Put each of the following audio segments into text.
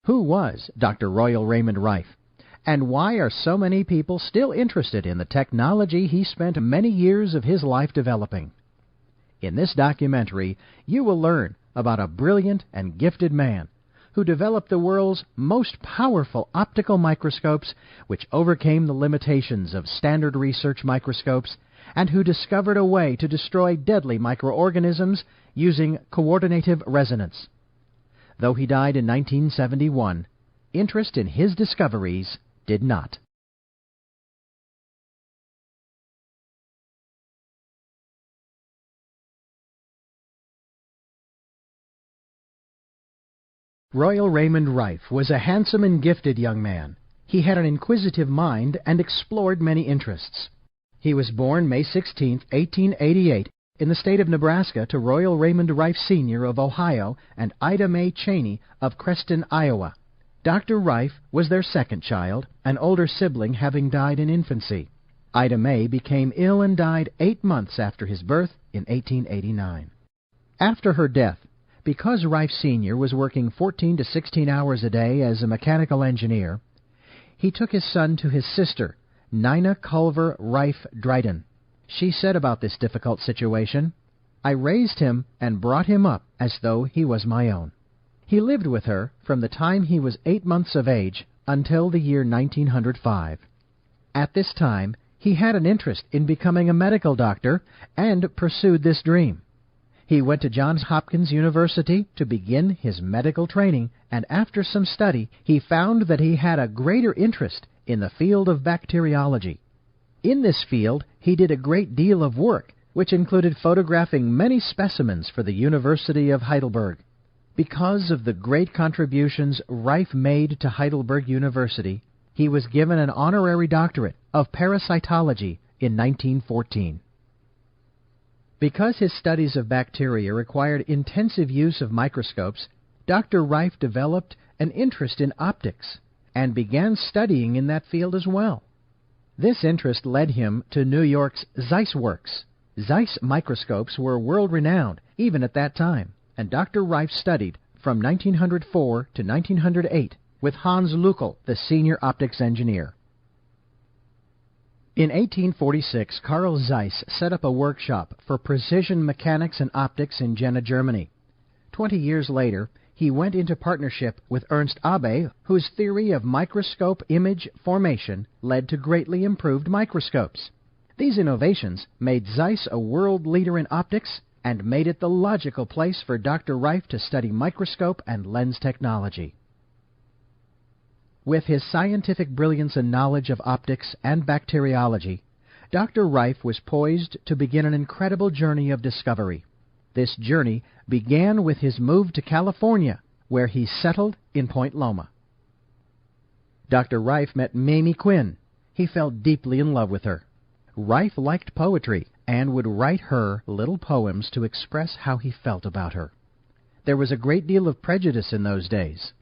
Who was Dr. Royal Raymond Rife? And why are so many people still interested in the technology he spent many years of his life developing? In this documentary, you will learn about a brilliant and gifted man who developed the world's most powerful optical microscopes, which overcame the limitations of standard research microscopes, and who discovered a way to destroy deadly microorganisms using coordinative resonance. Though he died in 1971, interest in his discoveries did not. Royal Raymond Rife was a handsome and gifted young man. He had an inquisitive mind and explored many interests. He was born May 16, 1888, in the state of Nebraska to Royal Raymond Rife Sr. of Ohio and Ida Mae Cheney of Creston, Iowa. Dr. Rife was their second child, an older sibling having died in infancy. Ida Mae became ill and died 8 months after his birth in 1889. After her death, because Rife Sr. was working 14 to 16 hours a day as a mechanical engineer, he took his son to his sister, Nina Culver Rife Dryden. She said about this difficult situation, "I raised him and brought him up as though he was my own." He lived with her from the time he was 8 months of age until the year 1905. At this time, he had an interest in becoming a medical doctor and pursued this dream. He went to Johns Hopkins University to begin his medical training, and after some study, he found that he had a greater interest in the field of bacteriology. In this field, he did a great deal of work, which included photographing many specimens for the University of Heidelberg. Because of the great contributions Rife made to Heidelberg University, he was given an honorary doctorate of parasitology in 1914. Because his studies of bacteria required intensive use of microscopes, Dr. Rife developed an interest in optics and began studying in that field as well. This interest led him to New York's Zeiss Works. Zeiss microscopes were world-renowned even at that time, and Dr. Rife studied from 1904 to 1908 with Hans Lückel, the senior optics engineer. In 1846, Carl Zeiss set up a workshop for precision mechanics and optics in Jena, Germany. 20 years later, he went into partnership with Ernst Abbe, whose theory of microscope image formation led to greatly improved microscopes. These innovations made Zeiss a world leader in optics and made it the logical place for Dr. Rife to study microscope and lens technology. With his scientific brilliance and knowledge of optics and bacteriology, Dr. Rife was poised to begin an incredible journey of discovery. This journey began with his move to California, where he settled in Point Loma. Dr. Rife met Mamie Quinn. He fell deeply in love with her. Rife liked poetry and would write her little poems to express how he felt about her. There was a great deal of prejudice in those days,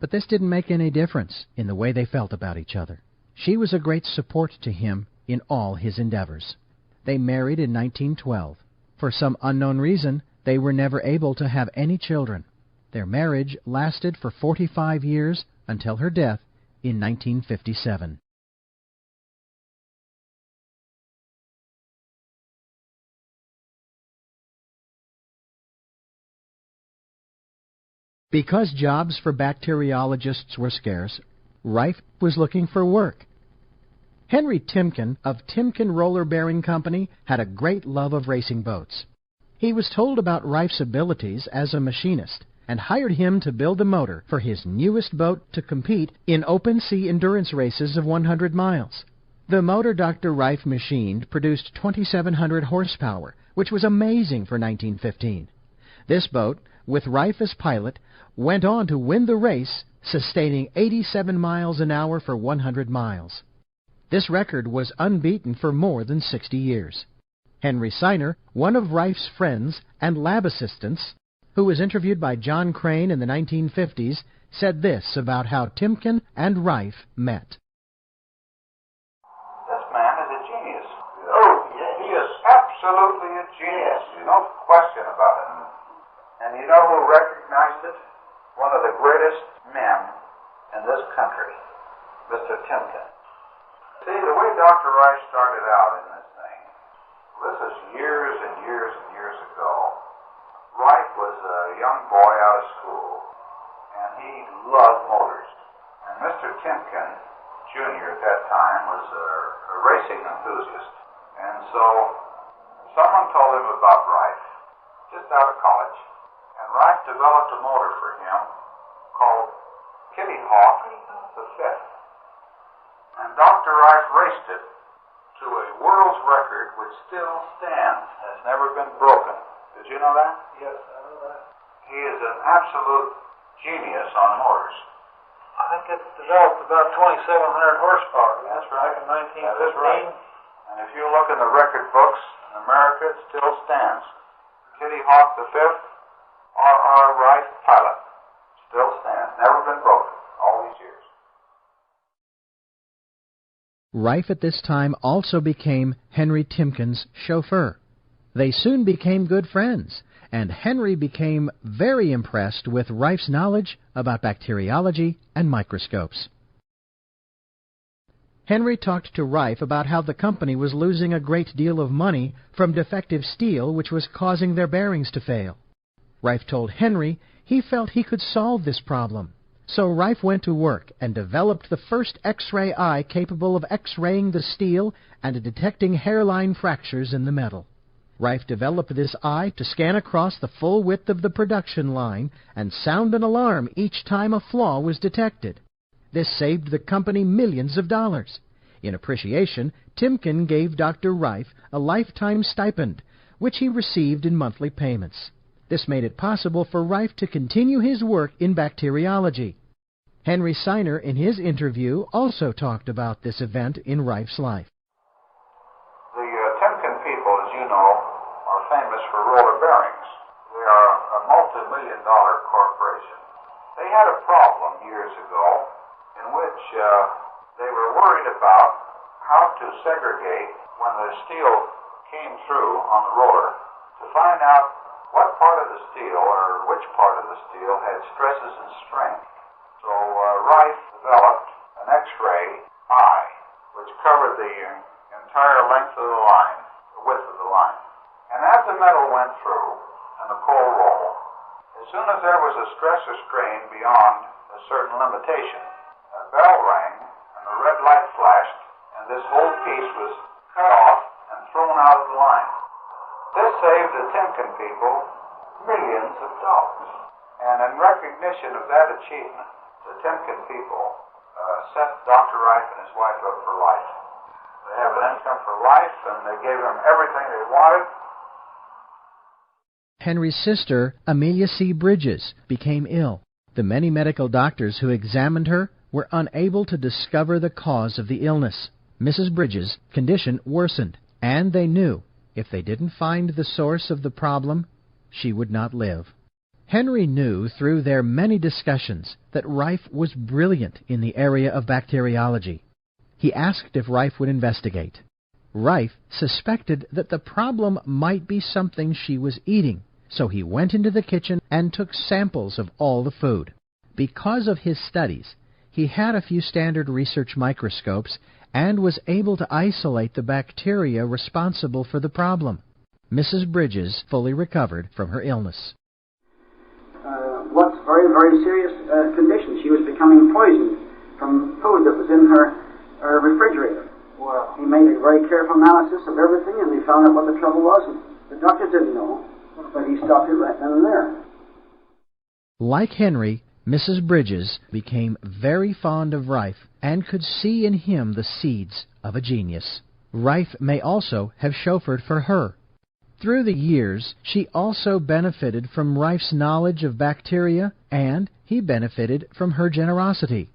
but this didn't make any difference in the way they felt about each other. She was a great support to him in all his endeavors. They married in 1912. For some unknown reason, they were never able to have any children. Their marriage lasted for 45 years until her death in 1957. Because jobs for bacteriologists were scarce, Rife was looking for work. Henry Timken of Timken Roller Bearing Company had a great love of racing boats. He was told about Rife's abilities as a machinist and hired him to build the motor for his newest boat to compete in open-sea endurance races of 100 miles. The motor Dr. Rife machined produced 2,700 horsepower, which was amazing for 1915. This boat, with Rife as pilot, went on to win the race, sustaining 87 miles an hour for 100 miles. This record was unbeaten for more than 60 years. Henry Seiner, one of Rife's friends and lab assistants, who was interviewed by John Crane in the 1950s, said this about how Timken and Rife met. This man is a genius. Oh, he is absolutely a genius. No question about it. And you know who recognized it? One of the greatest men in this country, Mr. Timken. See, the way Dr. Rife started out in this thing, this is years and years and years ago. Rife was a young boy out of school, and he loved motors. And Mr. Timken, Jr. at that time, was a racing enthusiast. And so someone told him about Rife, just out of college, and Rife developed a motor for him called Kitty Hawk the Fifth. And Dr. Rife raced it to a world's record which still stands, has never been broken. Did you know that? Yes, I know that. He is an absolute genius on motors. I think it developed about 2,700 horsepower. That's right. Back in 1915. That is right. And if you look in the record books in America, it still stands. Kitty Hawk the Fifth, R.R. Rife pilot, still stands. Never been broken all these years. Rife at this time also became Henry Timken's chauffeur. They soon became good friends, and Henry became very impressed with Rife's knowledge about bacteriology and microscopes. Henry talked to Rife about how the company was losing a great deal of money from defective steel which was causing their bearings to fail. Rife told Henry he felt he could solve this problem. So Rife went to work and developed the first X-ray eye capable of X-raying the steel and detecting hairline fractures in the metal. Rife developed this eye to scan across the full width of the production line and sound an alarm each time a flaw was detected. This saved the company millions of dollars. In appreciation, Timken gave Dr. Rife a lifetime stipend, which he received in monthly payments. This made it possible for Rife to continue his work in bacteriology. Henry Seiner, in his interview, also talked about this event in Rife's life. The Timken people, as you know, are famous for roller bearings. They are a multi-million-dollar corporation. They had a problem years ago in which they were worried about how to segregate when the steel came through on the roller to find out what part of the steel or which part of the steel had stresses and strain. So Rife developed an X-ray eye which covered the entire length of the line, the width of the line. And as the metal went through in the cold roll, as soon as there was a stress or strain beyond a certain limitation, a bell rang and the red light flashed, and this whole piece was cut off and thrown out of the line. This saved the Timken people millions of dollars. And in recognition of that achievement, the Timken people set Dr. Rife and his wife up for life. They have an income for life, and they gave him everything they wanted. Henry's sister, Amelia C. Bridges, became ill. The many medical doctors who examined her were unable to discover the cause of the illness. Mrs. Bridges' condition worsened, and they knew if they didn't find the source of the problem, she would not live. Henry knew through their many discussions that Rife was brilliant in the area of bacteriology. He asked if Rife would investigate. Rife suspected that the problem might be something she was eating, so he went into the kitchen and took samples of all the food. Because of his studies, he had a few standard research microscopes and was able to isolate the bacteria responsible for the problem. Mrs. Bridges fully recovered from her illness. What's very, very serious condition. She was becoming poisoned from food that was in her refrigerator. Wow. He made a very careful analysis of everything, and he found out what the trouble was. And the doctor didn't know, but he stopped it right then and there. Like Henry, Mrs. Bridges became very fond of Rife and could see in him the seeds of a genius. Rife may also have chauffeured for her. Through the years, she also benefited from Rife's knowledge of bacteria, and he benefited from her generosity.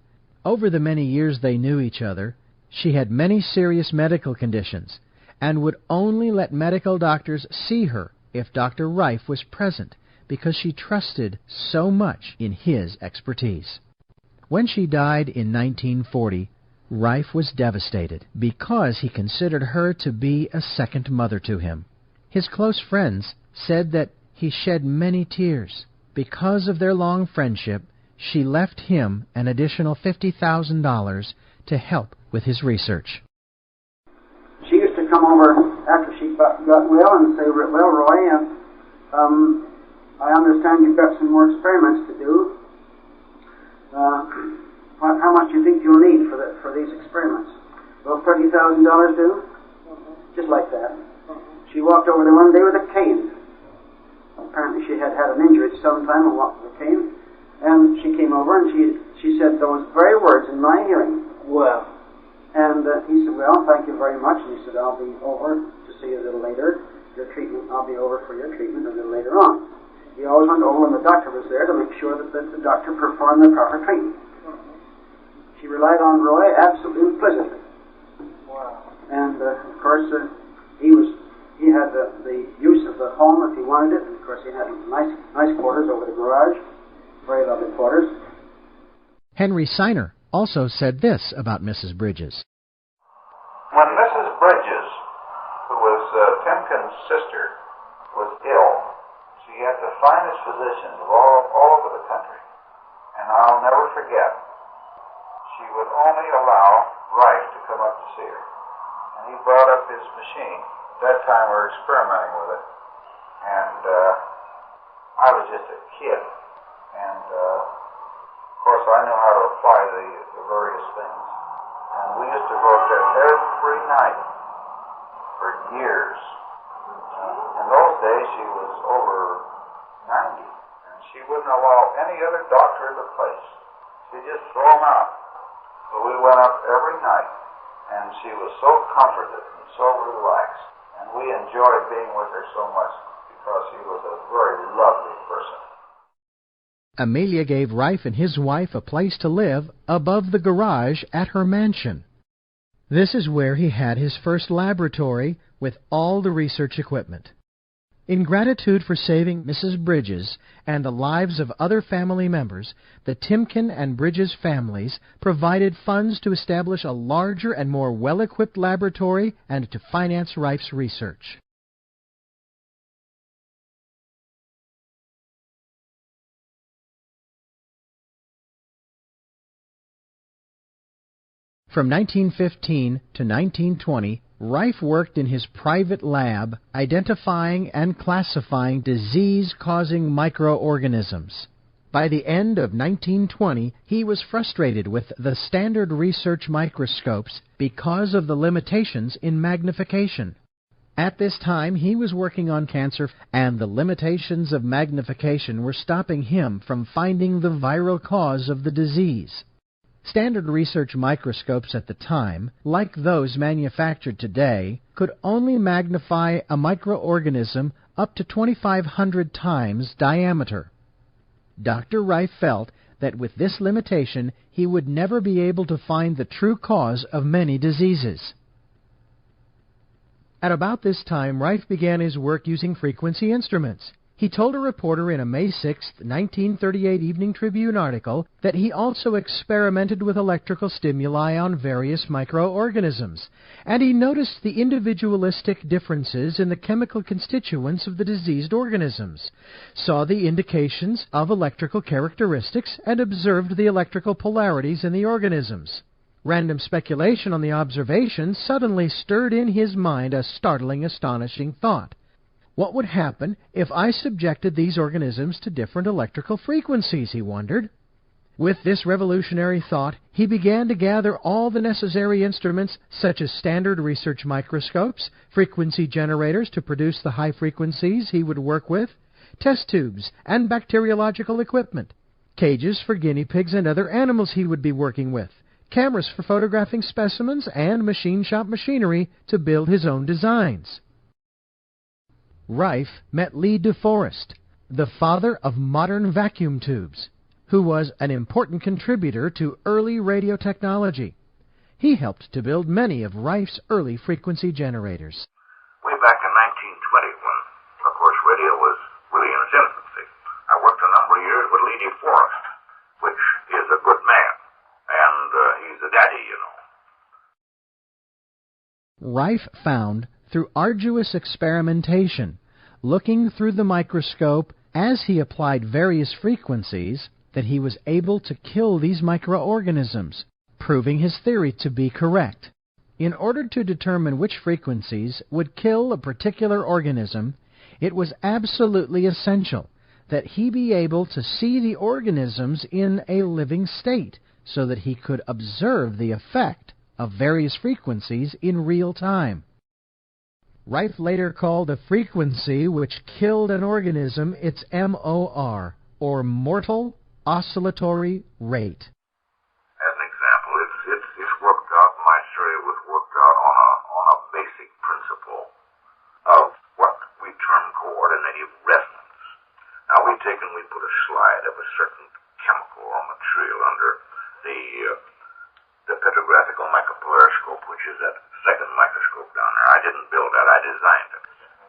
Over the many years they knew each other, she had many serious medical conditions, and would only let medical doctors see her if Dr. Rife was present, because she trusted so much in his expertise. When she died in 1940, Rife was devastated because he considered her to be a second mother to him. His close friends said that he shed many tears. Because of their long friendship, she left him an additional $50,000 to help with his research. She used to come over after she got well and say, "Well, Roy, I understand you've got some more experiments to do. How much do you think you'll need for these experiments?" "Well, $30,000 do?" Just like that. She walked over there one day with a cane. Apparently she had had an injury at some time and walked with a cane. And she came over and she said those very words in my hearing. Well. And he said, "Well, thank you very much." And he said, "I'll be over to see you a little later. I'll be over for your treatment a little later on." He always went over when the doctor was there to make sure that the doctor performed the proper treatment. She relied on Roy absolutely implicitly. Wow. And of course, he had the use of the home if he wanted it. And of course, he had nice quarters over the garage, very lovely quarters. Henry Siner also said this about Mrs. Bridges. When Mrs. Bridges, who was Timken's sister, was ill, she had the finest physicians of all over the country. And I'll never forget, she would only allow Rife to come up to see her. And he brought up his machine. At that time we were experimenting with it. And I was just a kid. And of course I knew how to apply the various things. And we used to go up there every night for years. In those days she was over 90. And she wouldn't allow any other doctor in the place. She'd just throw them out. But we went up every night. And she was so comforted and so relaxed. And we enjoyed being with her so much because she was a very lovely person. Amelia gave Rife and his wife a place to live above the garage at her mansion. This is where he had his first laboratory with all the research equipment. In gratitude for saving Mrs. Bridges and the lives of other family members, the Timken and Bridges families provided funds to establish a larger and more well-equipped laboratory and to finance Rife's research. From 1915 to 1920, Rife worked in his private lab identifying and classifying disease-causing microorganisms. By the end of 1920, he was frustrated with the standard research microscopes because of the limitations in magnification. At this time, he was working on cancer, and the limitations of magnification were stopping him from finding the viral cause of the disease. Standard research microscopes at the time, like those manufactured today, could only magnify a microorganism up to 2,500 times diameter. Dr. Rife felt that with this limitation, he would never be able to find the true cause of many diseases. At about this time, Rife began his work using frequency instruments. He told a reporter in a May 6, 1938 Evening Tribune article that he also experimented with electrical stimuli on various microorganisms, and he noticed the individualistic differences in the chemical constituents of the diseased organisms, saw the indications of electrical characteristics, and observed the electrical polarities in the organisms. Random speculation on the observations suddenly stirred in his mind a startling, astonishing thought. What would happen if I subjected these organisms to different electrical frequencies, he wondered. With this revolutionary thought, he began to gather all the necessary instruments, such as standard research microscopes, frequency generators to produce the high frequencies he would work with, test tubes and bacteriological equipment, cages for guinea pigs and other animals he would be working with, cameras for photographing specimens, and machine shop machinery to build his own designs. Rife met Lee De Forest, the father of modern vacuum tubes, who was an important contributor to early radio technology. He helped to build many of Rife's early frequency generators. Way back in 1920, when, of course, radio was really in its infancy, I worked a number of years with Lee De Forest, which is a good man, and he's a daddy, you know. Rife found, through arduous experimentation, looking through the microscope as he applied various frequencies, that he was able to kill these microorganisms, proving his theory to be correct. In order to determine which frequencies would kill a particular organism, it was absolutely essential that he be able to see the organisms in a living state so that he could observe the effect of various frequencies in real time. Rife later called a frequency which killed an organism its MOR, or mortal oscillatory rate. As an example, it's worked out, my theory was worked out on a basic principle of what we term coordinative resonance. Now we put a slide of a certain chemical or material under the petrographical micropolariscope, which is that second microscope down there. I didn't build that, I designed it.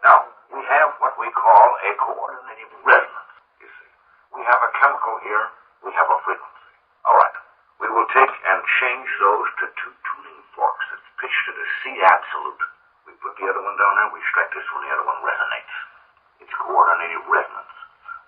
Now, we have what we call a coordinative resonance, you see. We have a chemical here, we have a frequency. All right, we will take and change those to two tuning forks that's pitched at a C absolute. We put the other one down there, we strike this one, the other one resonates. It's coordinative resonance,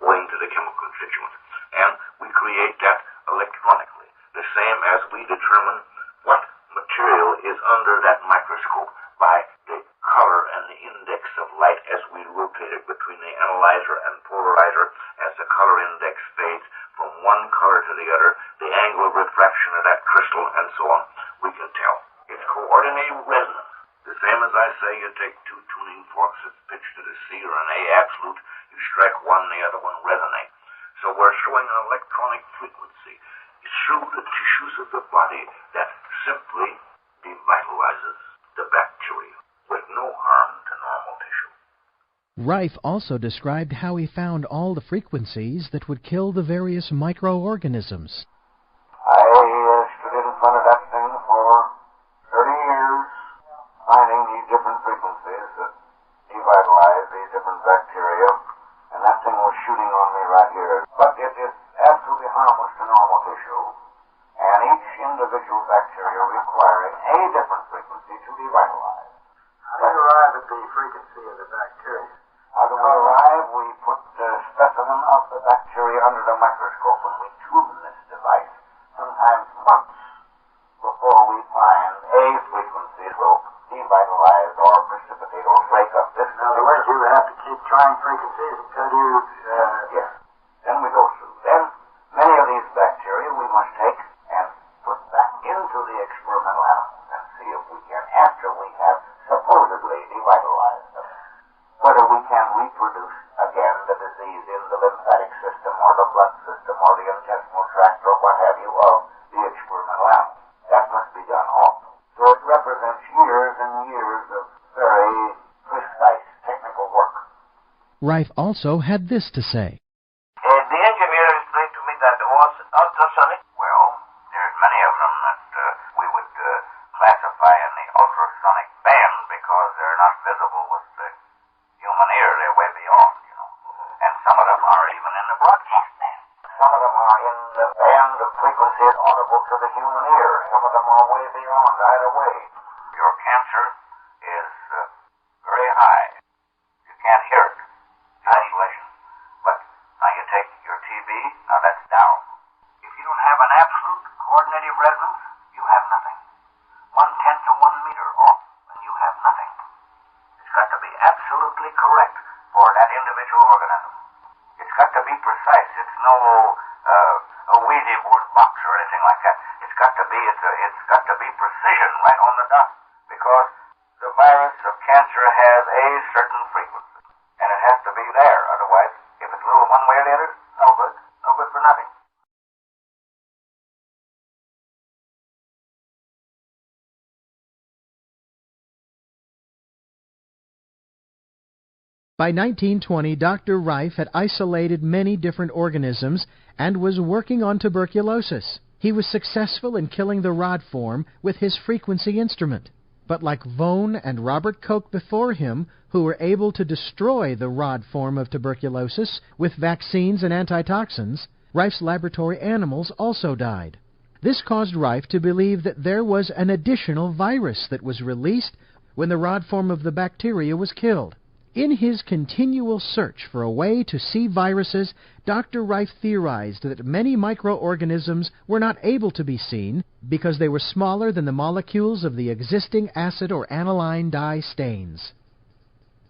owing to the chemical constituents. And we create that electronically, the same as we determine what material is under that microscope by the color and the index of light as we rotate it between the analyzer and polarizer. As the color index fades from one color to the other, the angle of refraction of that crystal and so on, we can tell. It's coordinated resonance. The same as I say, you take two tuning forks that's pitched at a C or an A absolute, you strike one, the other one resonates. So we're showing an electronic frequency through the tissues of the body that simply devitalizes the bacteria with no harm to normal tissue. Rife also described how he found all the frequencies that would kill the various microorganisms. I stood in front of that thing for 30 years, finding these different frequencies that devitalize these different bacteria, and that thing was shooting on me right here. But it is absolutely harmless to normal tissue, and each individual bacteria requiring a different frequency to devitalize. How do you arrive at the frequency of the bacteria? How do we arrive? We put the specimen of the bacteria under the microscope, and we tune this device, sometimes months, before we find a frequency that will devitalize or precipitate or break up this. In other words, you have to keep trying frequencies until you... Yes. Then we go through. Then many of these bacteria we must take and put back into the experimental animals and see if we can, after we have supposedly devitalized them, whether we can reproduce again the disease in the lymphatic system or the blood system or the intestinal tract or what have you of the experimental animal. That must be done also. So it represents years and years of very precise technical work. Rife also had this to say. The engineer explained to me that ultrasonic, well, there's many of them that we would classify in the ultrasonic band because they're not visible with the human ear. They're way beyond, you know. And some of them are even in the broadcast band. Some of them are in the band of frequencies audible to the human ear. Some of them are way beyond either way. Your cancer is very high. You can't hear it. Isolation. But now you take your TB, now that's down. If you don't have an absolute coordinative resonance, you have nothing. 1/10 of 1 meter off, and you have nothing. It's got to be absolutely correct for that individual organism. It's got to be precise. It's no a Ouija board box or anything like that. It's got to be precision right on the dot, because the virus of cancer has a certain frequency, and it has to be there. Otherwise, if it's a little one way or the other, no good. No good for nothing. By 1920, Dr. Rife had isolated many different organisms and was working on tuberculosis. He was successful in killing the rod form with his frequency instrument. But like Vohn and Robert Koch before him, who were able to destroy the rod form of tuberculosis with vaccines and antitoxins, Rife's laboratory animals also died. This caused Rife to believe that there was an additional virus that was released when the rod form of the bacteria was killed. In his continual search for a way to see viruses, Dr. Rife theorized that many microorganisms were not able to be seen because they were smaller than the molecules of the existing acid or aniline dye stains.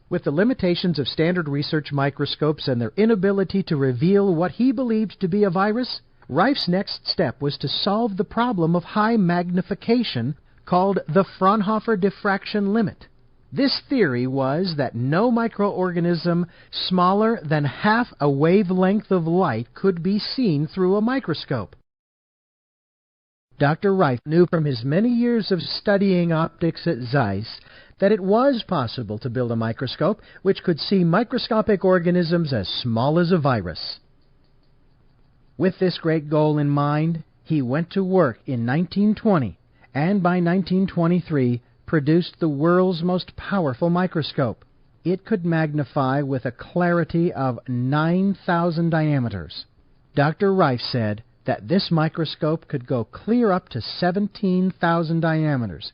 With the limitations of standard research microscopes and their inability to reveal what he believed to be a virus, Rife's next step was to solve the problem of high magnification called the Fraunhofer diffraction limit. This theory was that no microorganism smaller than half a wavelength of light could be seen through a microscope. Dr. Rife knew from his many years of studying optics at Zeiss that it was possible to build a microscope which could see microscopic organisms as small as a virus. With this great goal in mind, he went to work in 1920, and by 1923 produced the world's most powerful microscope. It could magnify with a clarity of 9,000 diameters. Dr. Rife said that this microscope could go clear up to 17,000 diameters,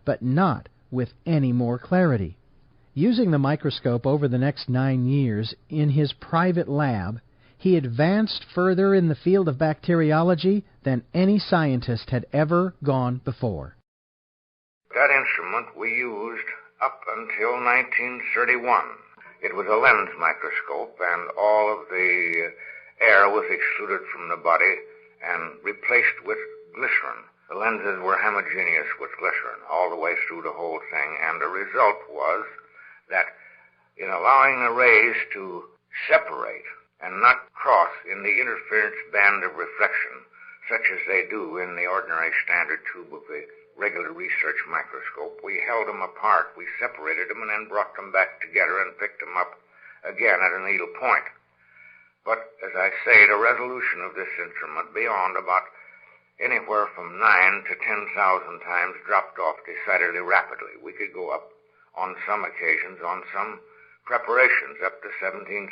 but not with any more clarity. Using the microscope over the next 9 years in his private lab, he advanced further in the field of bacteriology than any scientist had ever gone before. That instrument we used up until 1931. It was a lens microscope, and all of the air was excluded from the body and replaced with glycerin. The lenses were homogeneous with glycerin all the way through the whole thing, and the result was that in allowing the rays to separate and not cross in the interference band of reflection, such as they do in the ordinary standard tube of the regular research microscope, we held them apart, we separated them, and then brought them back together and picked them up again at a needle point. But, as I say, the resolution of this instrument beyond about anywhere from 9 to 10,000 times dropped off decidedly rapidly. We could go up on some occasions, on some preparations, up to 17,000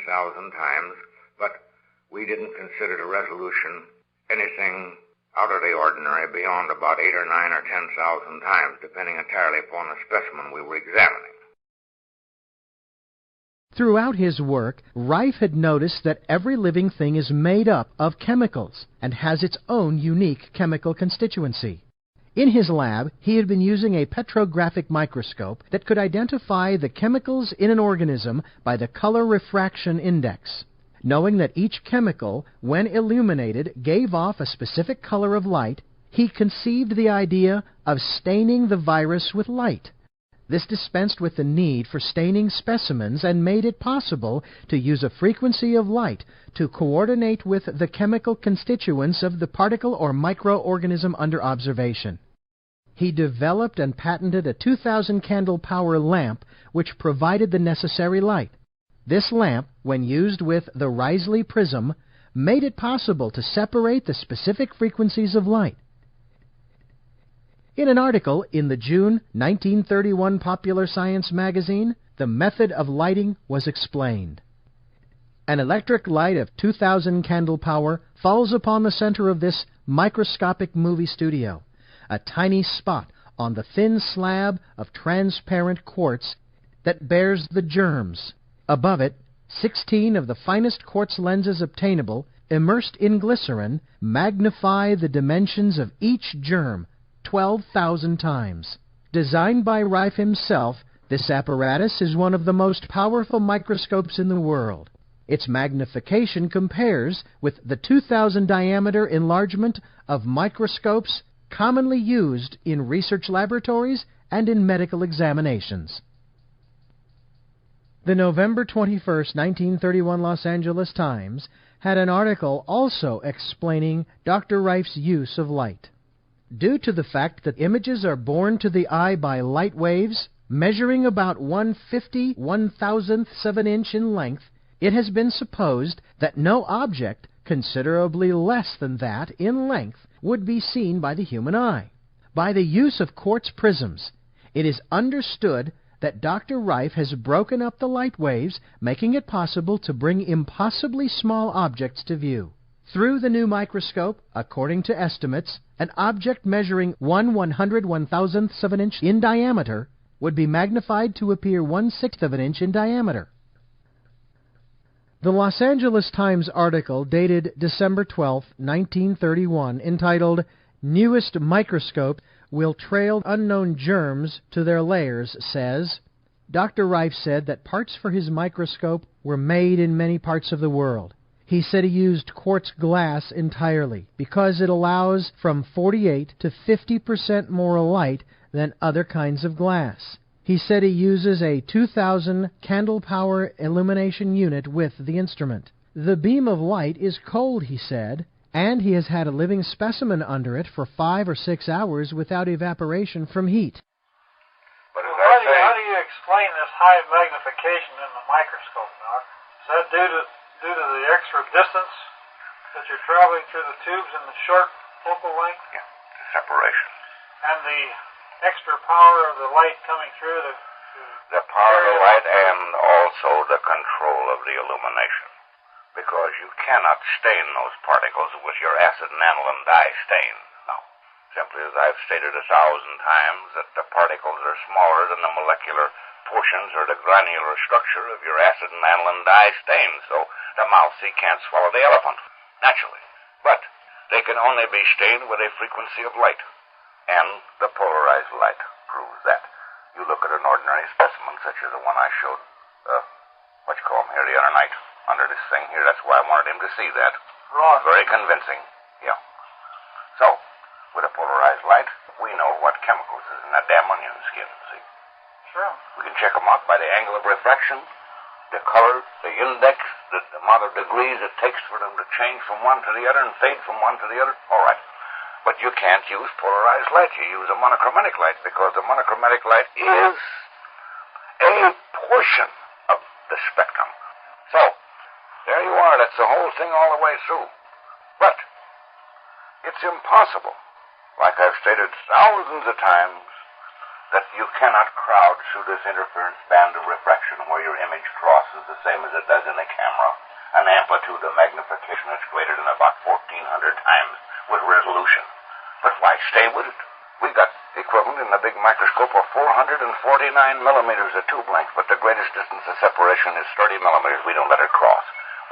times, but we didn't consider the resolution anything out of the ordinary beyond about 8 or 9 or 10,000 times, depending entirely upon the specimen we were examining. Throughout his work, Rife had noticed that every living thing is made up of chemicals and has its own unique chemical constituency. In his lab, he had been using a petrographic microscope that could identify the chemicals in an organism by the color refraction index. Knowing that each chemical, when illuminated, gave off a specific color of light, he conceived the idea of staining the virus with light. This dispensed with the need for staining specimens and made it possible to use a frequency of light to coordinate with the chemical constituents of the particle or microorganism under observation. He developed and patented a 2,000 candle power lamp which provided the necessary light. This lamp, when used with the Risley prism, made it possible to separate the specific frequencies of light. In an article in the June 1931 Popular Science magazine, the method of lighting was explained. An electric light of 2,000 candle power falls upon the center of this microscopic movie studio, a tiny spot on the thin slab of transparent quartz that bears the germs. Above it, 16 of the finest quartz lenses obtainable, immersed in glycerin, magnify the dimensions of each germ 12,000 times. Designed by Rife himself, this apparatus is one of the most powerful microscopes in the world. Its magnification compares with the 2,000 diameter enlargement of microscopes commonly used in research laboratories and in medical examinations. The November 21, 1931 Los Angeles Times had an article also explaining Dr. Rife's use of light. Due to the fact that images are borne to the eye by light waves, measuring about 1/51,000th of an inch in length, it has been supposed that no object considerably less than that in length would be seen by the human eye. By the use of quartz prisms, it is understood that Dr. Rife has broken up the light waves, making it possible to bring impossibly small objects to view. Through the new microscope, according to estimates, an object measuring 1/101,000th of an inch in diameter would be magnified to appear 1/6 of an inch in diameter. The Los Angeles Times article dated December 12, 1931, entitled "Newest Microscope Will Trail Unknown Germs to Their Layers," says, Dr. Rife said that parts for his microscope were made in many parts of the world. He said he used quartz glass entirely because it allows from 48 to 50% more light than other kinds of glass. He said he uses a 2,000 candle power illumination unit with the instrument. The beam of light is cold, he said, and he has had a living specimen under it for 5 or 6 hours without evaporation from heat. But as Well, I say, how do you explain this high magnification in the microscope, Doc? Is that due to the extra distance that you're traveling through the tubes in the short focal length? yeah, the separation. And the extra power of the light coming through The power of the light and also the control of the illumination. Because you cannot stain those particles with your acid and aniline dye stain. No. Simply as I've stated 1,000 times, that the particles are smaller than the molecular portions or the granular structure of your acid and aniline dye stain, so the mousey can't swallow the elephant, naturally. But they can only be stained with a frequency of light, and the polarized light proves that. You look at an ordinary specimen such as the one I showed, here the other night, under this thing here. That's why I wanted him to see that. Right. Very convincing, yeah. So, with a polarized light, we know what chemicals is in that damn onion skin, see? Sure. We can check them out by the angle of refraction, the color, the index, the amount of degrees it takes for them to change from one to the other and fade from one to the other. All right. But you can't use polarized light. You use a monochromatic light because the monochromatic light is a portion of the spectrum. So, there you are. That's the whole thing all the way through. But it's impossible, like I've stated thousands of times, that you cannot crowd through this interference band of refraction where your image crosses the same as it does in the camera, an amplitude of magnification that's greater than about 1,400 times with resolution. But why stay with it? We got equivalent in the big microscope of 449 millimeters of tube length, but the greatest distance of separation is 30 millimeters. We don't let it cross.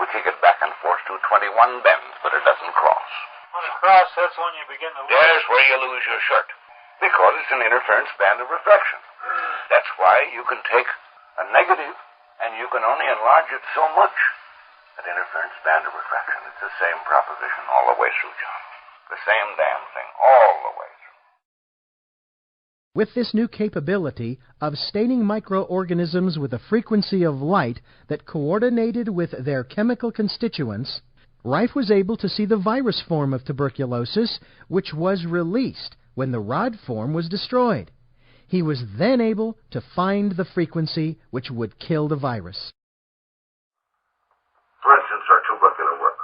We kick it back and forth through 21 bends, but it doesn't cross. When it crosses, that's when you begin to lose. There's where you lose your shirt, because it's an interference band of refraction. That's why you can take a negative, and you can only enlarge it so much. That interference band of refraction, it's the same proposition all the way through, John. The same damn thing all the way through. With this new capability of staining microorganisms with a frequency of light that coordinated with their chemical constituents, Rife was able to see the virus form of tuberculosis, which was released when the rod form was destroyed. He was then able to find the frequency which would kill the virus. For instance, our tubercular work.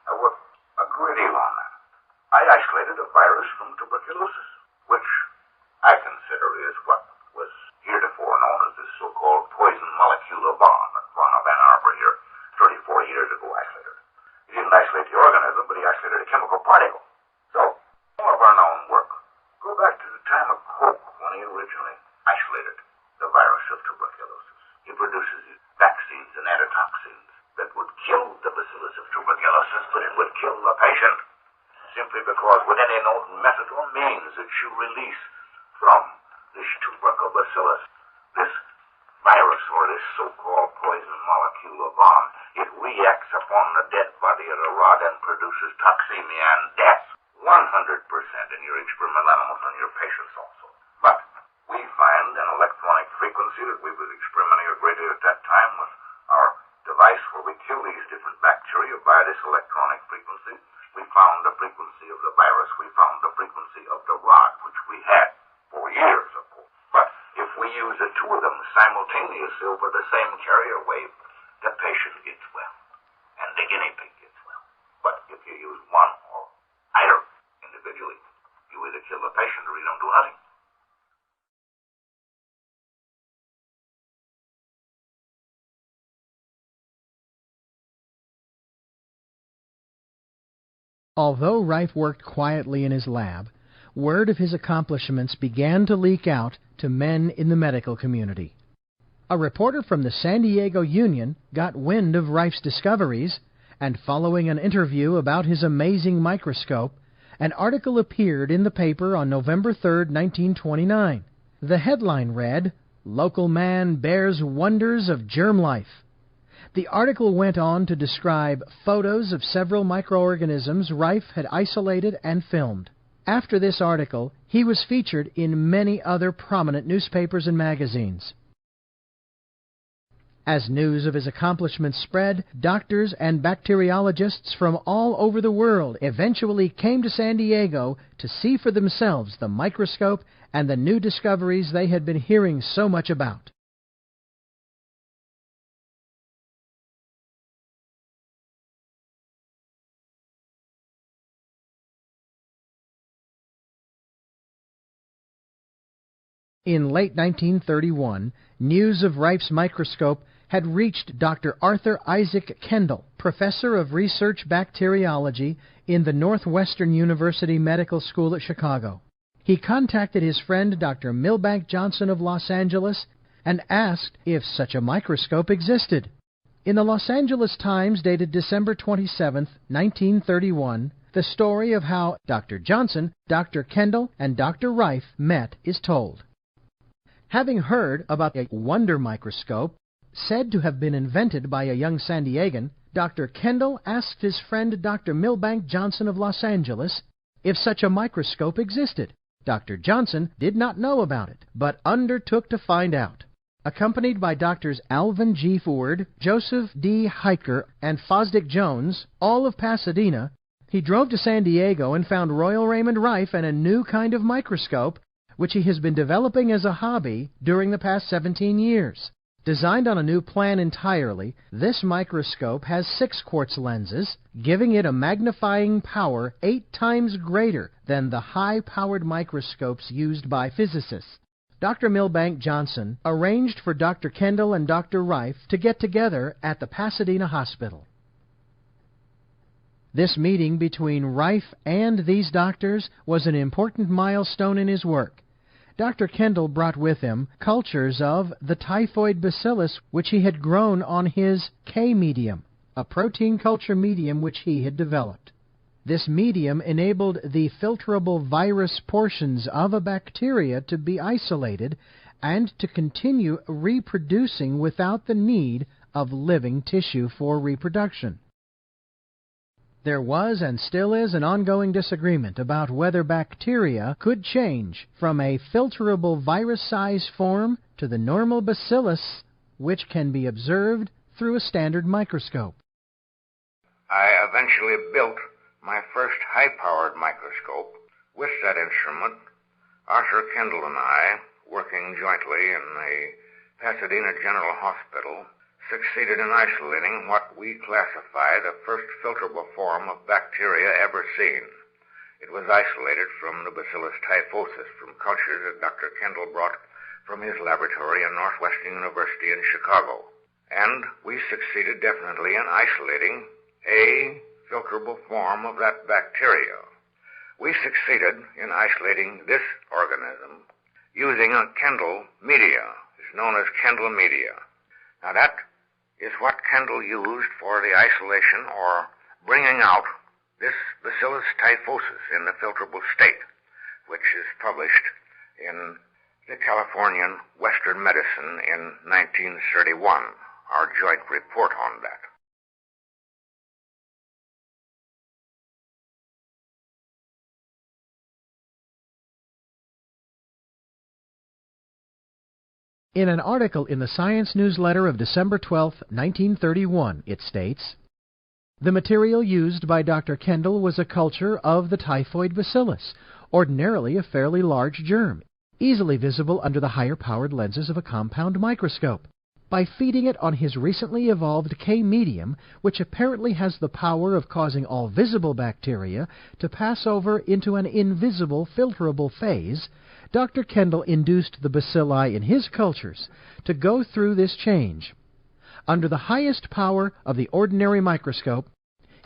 I worked a great deal on that. I isolated a virus from tuberculosis, which I consider is what was heretofore known as the so-called poison molecular bomb at Von Van Arbor here 34 years ago isolated. He didn't isolate the organism, but he isolated a chemical particle. So, all of our known work, go back to the time of Koch when he originally isolated the virus of tuberculosis. He produces vaccines and antitoxins that would kill the bacillus of tuberculosis, but it would kill the patient simply because with any known method or means that you release from this tuberculobacillus, this virus or this so-called poison molecular bomb, it reacts upon the dead body of the rod and produces toxemia and death, 100% in your experimental animals and your patients also. But we find an electronic frequency that we was experimenting a great deal at that time with our device where we kill these different bacteria by this electronic frequency. We found the frequency of the virus. We found the frequency of the rod, which we had for years, of course. But if we use the two of them simultaneously over the same carrier wave, the patient gets well, and the guinea pig gets well. But if you use one or either individually, you either kill the patient or you don't do nothing. Although Rife worked quietly in his lab, word of his accomplishments began to leak out to men in the medical community. A reporter from the San Diego Union got wind of Rife's discoveries, and following an interview about his amazing microscope, an article appeared in the paper on November 3, 1929. The headline read, "Local Man Bears Wonders of Germ Life." The article went on to describe photos of several microorganisms Rife had isolated and filmed. After this article, he was featured in many other prominent newspapers and magazines. As news of his accomplishments spread, doctors and bacteriologists from all over the world eventually came to San Diego to see for themselves the microscope and the new discoveries they had been hearing so much about. In late 1931, news of Rife's microscope had reached Dr. Arthur Isaac Kendall, professor of research bacteriology in the Northwestern University Medical School at Chicago. He contacted his friend Dr. Milbank Johnson of Los Angeles and asked if such a microscope existed. In the Los Angeles Times, dated December 27, 1931, the story of how Dr. Johnson, Dr. Kendall, and Dr. Rife met is told. Having heard about a wonder microscope, said to have been invented by a young San Diegan, Dr. Kendall asked his friend Dr. Milbank Johnson of Los Angeles if such a microscope existed. Dr. Johnson did not know about it, but undertook to find out. Accompanied by Drs. Alvin G. Ford, Joseph D. Hiker, and Fosdick Jones, all of Pasadena, he drove to San Diego and found Royal Raymond Rife and a new kind of microscope, which he has been developing as a hobby during the past 17 years. Designed on a new plan entirely, this microscope has 6 quartz lenses, giving it a magnifying power 8 times greater than the high-powered microscopes used by physicists. Dr. Milbank Johnson arranged for Dr. Kendall and Dr. Rife to get together at the Pasadena Hospital. This meeting between Rife and these doctors was an important milestone in his work. Dr. Kendall brought with him cultures of the typhoid bacillus which he had grown on his K medium, a protein culture medium which he had developed. This medium enabled the filterable virus portions of a bacteria to be isolated and to continue reproducing without the need of living tissue for reproduction. There was and still is an ongoing disagreement about whether bacteria could change from a filterable virus-size form to the normal bacillus, which can be observed through a standard microscope. I eventually built my first high-powered microscope. With that instrument, Arthur Kendall and I, working jointly in the Pasadena General Hospital, succeeded in isolating what we classify the first filterable form of bacteria ever seen. It was isolated from the Bacillus typhosus from cultures that Dr. Kendall brought from his laboratory in Northwestern University in Chicago. And we succeeded definitely in isolating a filterable form of that bacteria. We succeeded in isolating this organism using a Kendall media. It's known as Kendall media. Now that is what Kendall used for the isolation or bringing out this Bacillus typhosus in the filterable state, which is published in the Californian Western Medicine in 1931, our joint report on that. In an article in the Science Newsletter of December 12, 1931, it states, "The material used by Dr. Kendall was a culture of the typhoid bacillus, ordinarily a fairly large germ, easily visible under the higher-powered lenses of a compound microscope. By feeding it on his recently evolved K medium, which apparently has the power of causing all visible bacteria to pass over into an invisible filterable phase, Dr. Kendall induced the bacilli in his cultures to go through this change. Under the highest power of the ordinary microscope,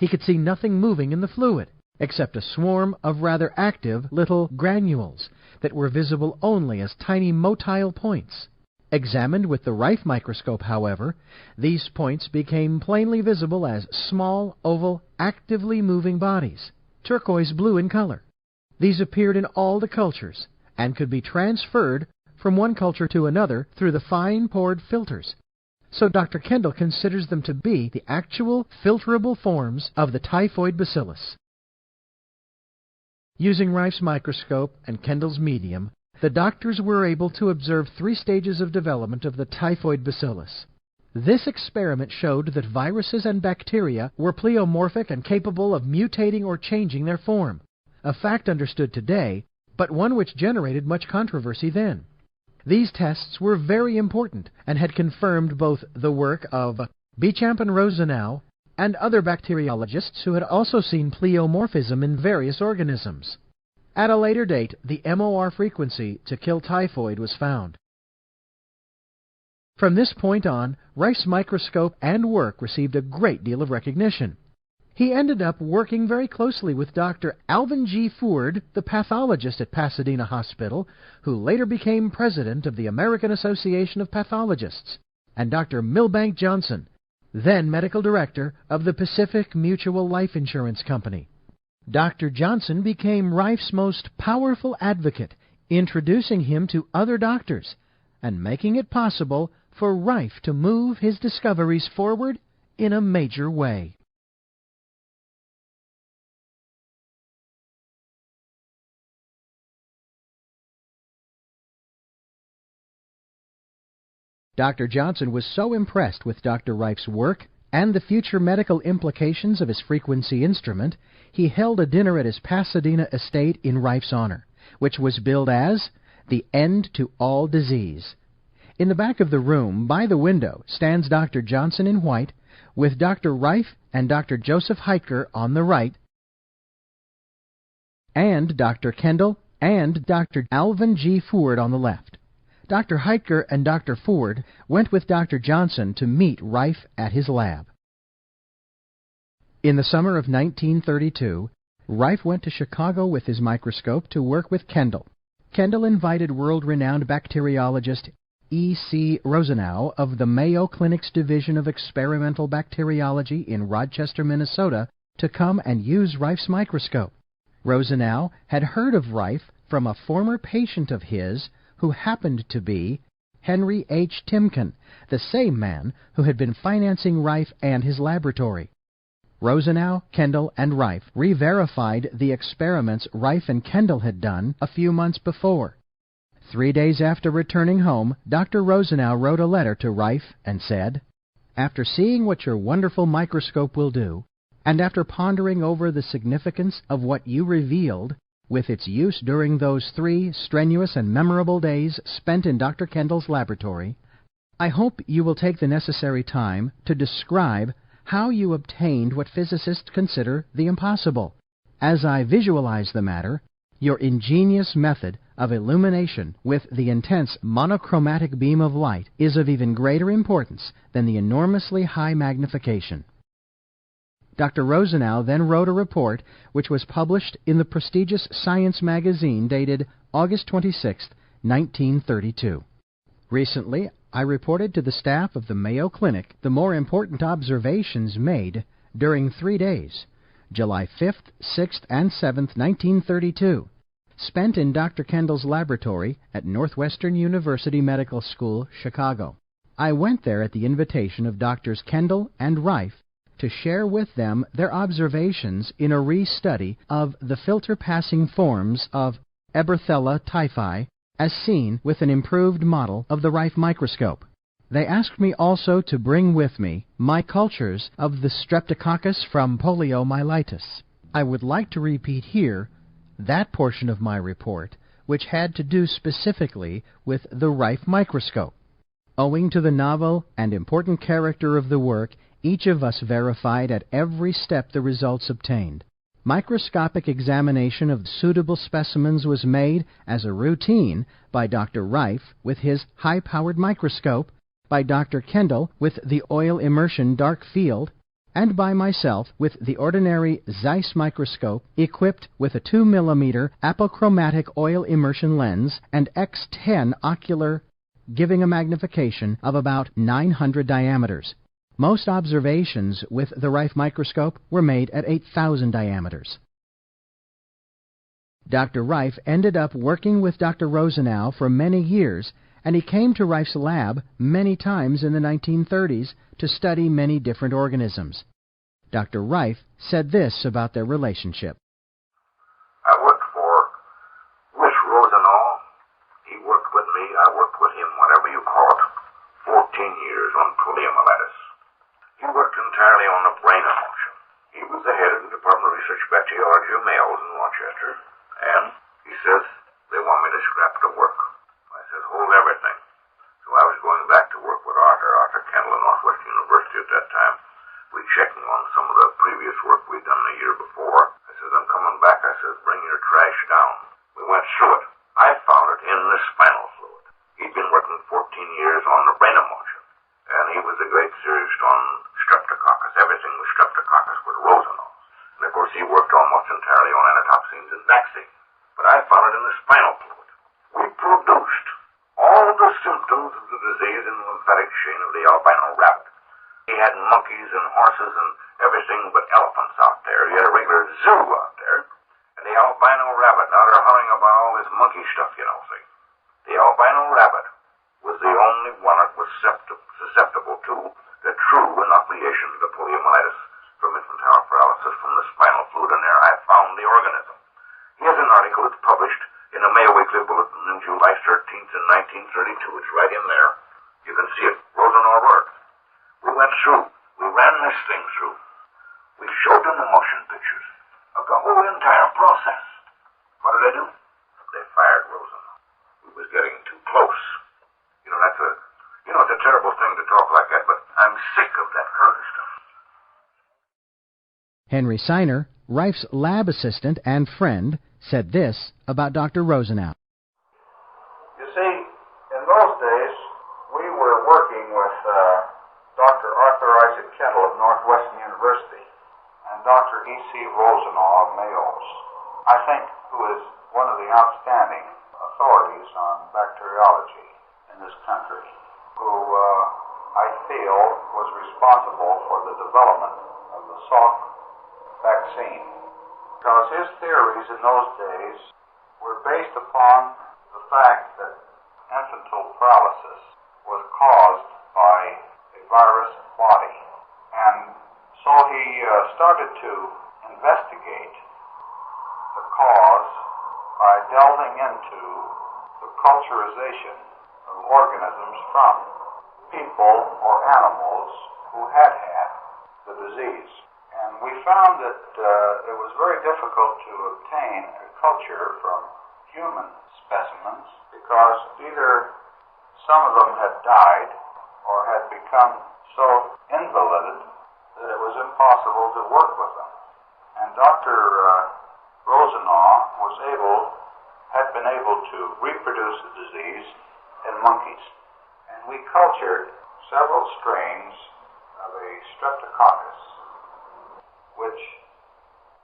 he could see nothing moving in the fluid. except a swarm of rather active little granules that were visible only as tiny motile points. Examined with the Rife microscope, however, these points became plainly visible as small, oval, actively moving bodies, turquoise blue in color. These appeared in all the cultures and could be transferred from one culture to another through the fine-pored filters. So Dr. Kendall considers them to be the actual filterable forms of the typhoid bacillus. Using Rife's microscope and Kendall's medium, the doctors were able to observe 3 stages of development of the typhoid bacillus. This experiment showed that viruses and bacteria were pleomorphic and capable of mutating or changing their form, a fact understood today, but one which generated much controversy then. These tests were very important and had confirmed both the work of Béchamp and Rosenau and other bacteriologists who had also seen pleomorphism in various organisms. At a later date, the MOR frequency to kill typhoid was found. From this point on, Rife's microscope and work received a great deal of recognition. He ended up working very closely with Dr. Alvin G. Ford, the pathologist at Pasadena Hospital, who later became president of the American Association of Pathologists, and Dr. Milbank Johnson, then medical director of the Pacific Mutual Life Insurance Company. Dr. Johnson became Rife's most powerful advocate, introducing him to other doctors and making it possible for Rife to move his discoveries forward in a major way. Dr. Johnson was so impressed with Dr. Rife's work and the future medical implications of his frequency instrument, he held a dinner at his Pasadena estate in Rife's honor, which was billed as the end to all disease. In the back of the room, by the window, stands Dr. Johnson in white, with Dr. Rife and Dr. Joseph Heitker on the right, and Dr. Kendall and Dr. Alvin G. Ford on the left. Dr. Heitker and Dr. Ford went with Dr. Johnson to meet Rife at his lab. In the summer of 1932, Rife went to Chicago with his microscope to work with Kendall. Kendall invited world-renowned bacteriologist E.C. Rosenau of the Mayo Clinic's Division of Experimental Bacteriology in Rochester, Minnesota, to come and use Rife's microscope. Rosenau had heard of Rife from a former patient of his who happened to be Henry H. Timken, the same man who had been financing Rife and his laboratory. Rosenau, Kendall, and Rife re-verified the experiments Rife and Kendall had done a few months before. 3 days after returning home, Dr. Rosenau wrote a letter to Rife and said, "After seeing what your wonderful microscope will do, and after pondering over the significance of what you revealed, with its use during those 3 strenuous and memorable days spent in Dr. Kendall's laboratory, I hope you will take the necessary time to describe how you obtained what physicists consider the impossible. As I visualize the matter, your ingenious method of illumination with the intense monochromatic beam of light is of even greater importance than the enormously high magnification." Dr. Rosenau then wrote a report which was published in the prestigious Science magazine dated August 26, 1932. Recently, I reported to the staff of the Mayo Clinic the more important observations made during 3 days, July 5th, 6th, and 7th, 1932, spent in Dr. Kendall's laboratory at Northwestern University Medical School, Chicago. I went there at the invitation of Drs. Kendall and Rife to share with them their observations in a re-study of the filter-passing forms of Eberthella typhi as seen with an improved model of the Rife microscope. They asked me also to bring with me my cultures of the Streptococcus from poliomyelitis. I would like to repeat here that portion of my report which had to do specifically with the Rife microscope. Owing to the novel and important character of the work, each of us verified at every step the results obtained. Microscopic examination of suitable specimens was made as a routine by Dr. Rife with his high-powered microscope, by Dr. Kendall with the oil immersion dark field, and by myself with the ordinary Zeiss microscope equipped with a 2 mm apochromatic oil immersion lens and X10 ocular, giving a magnification of about 900 diameters. Most observations with the Rife microscope were made at 8,000 diameters. Dr. Rife ended up working with Dr. Rosenau for many years, and he came to Rife's lab many times in the 1930s to study many different organisms. Dr. Rife said this about their relationship. I worked for Rosenau. He worked with me. I worked with him, whatever you call it, 14 years on poliomyelitis. He worked entirely on the brain emotion. He was the head of the Department of Research Bacteriology of Mayos in Rochester, and he says, they want me to scrap the work. I said, hold everything. So I was going back to work with Arthur Kendall at Northwestern University at that time. We checking on some of the previous work we'd done the year before. I said, I'm coming back. I said, bring your trash down. We went through it. I found it in the spinal fluid. He'd been working 14 years on the brain emotion, and he was a great theorist on streptococcus. Everything was streptococcus with Rosenau. And of course, he worked almost entirely on antitoxins and vaccines. But I found it in the spinal fluid. We produced all the symptoms of the disease in the lymphatic chain of the albino rabbit. He had monkeys and horses and everything but elephants out there. He had a regular zoo out there. And the albino rabbit, now they're hunting about all this monkey stuff, you know, see. The albino rabbit was the only one that was susceptible to the true inoculation of the poliomyelitis from infantile paralysis from the spinal fluid, and there I found the organism. Here's an article that's published in a Mayo Weekly Bulletin in July 13th in 1932. It's right in there. You can see it. Rosenau wrote. We went through. We ran this thing through. We showed them the motion pictures of the whole entire process. What did they do? They fired Rosenau. We was getting too close. You know, it's a terrible thing to talk like that, but I'm sick of that early stuff. Henry Seiner, Rife's lab assistant and friend, said this about Dr. Rosenau. You see, in those days, we were working with Dr. Arthur Isaac Kendall of Northwestern University and Dr. E.C. Rosenau of Mayos, I think, who is one of the outstanding authorities on bacteriology in this country, who I feel was responsible for the development of the Salk vaccine. Because his theories in those days were based upon the fact that infantile paralysis was caused by a virus body. And so he started to investigate the cause by delving into the culturization of organisms from people or animals who had the disease. And we found that it was very difficult to obtain a culture from human specimens because either some of them had died or had become so invalided that it was impossible to work with them. And Dr. Rosenau had been able to reproduce the disease in monkeys. And we cultured several strains of a streptococcus, which,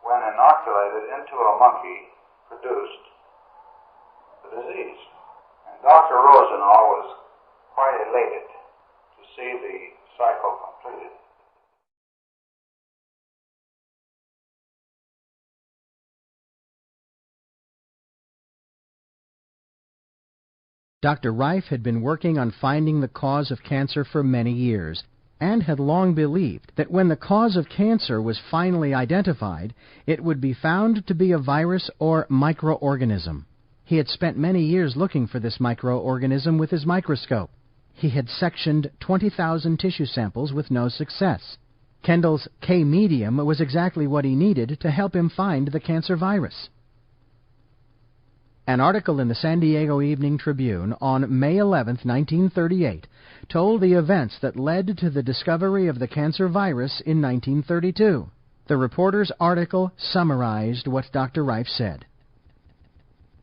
when inoculated into a monkey, produced the disease. And Dr. Rosenau was quite elated to see the cycle completed. Dr. Rife had been working on finding the cause of cancer for many years, and had long believed that when the cause of cancer was finally identified, it would be found to be a virus or microorganism. He had spent many years looking for this microorganism with his microscope. He had sectioned 20,000 tissue samples with no success. Kendall's K-medium was exactly what he needed to help him find the cancer virus. An article in the San Diego Evening Tribune on May 11, 1938, told the events that led to the discovery of the cancer virus in 1932. The reporter's article summarized what Dr. Rife said.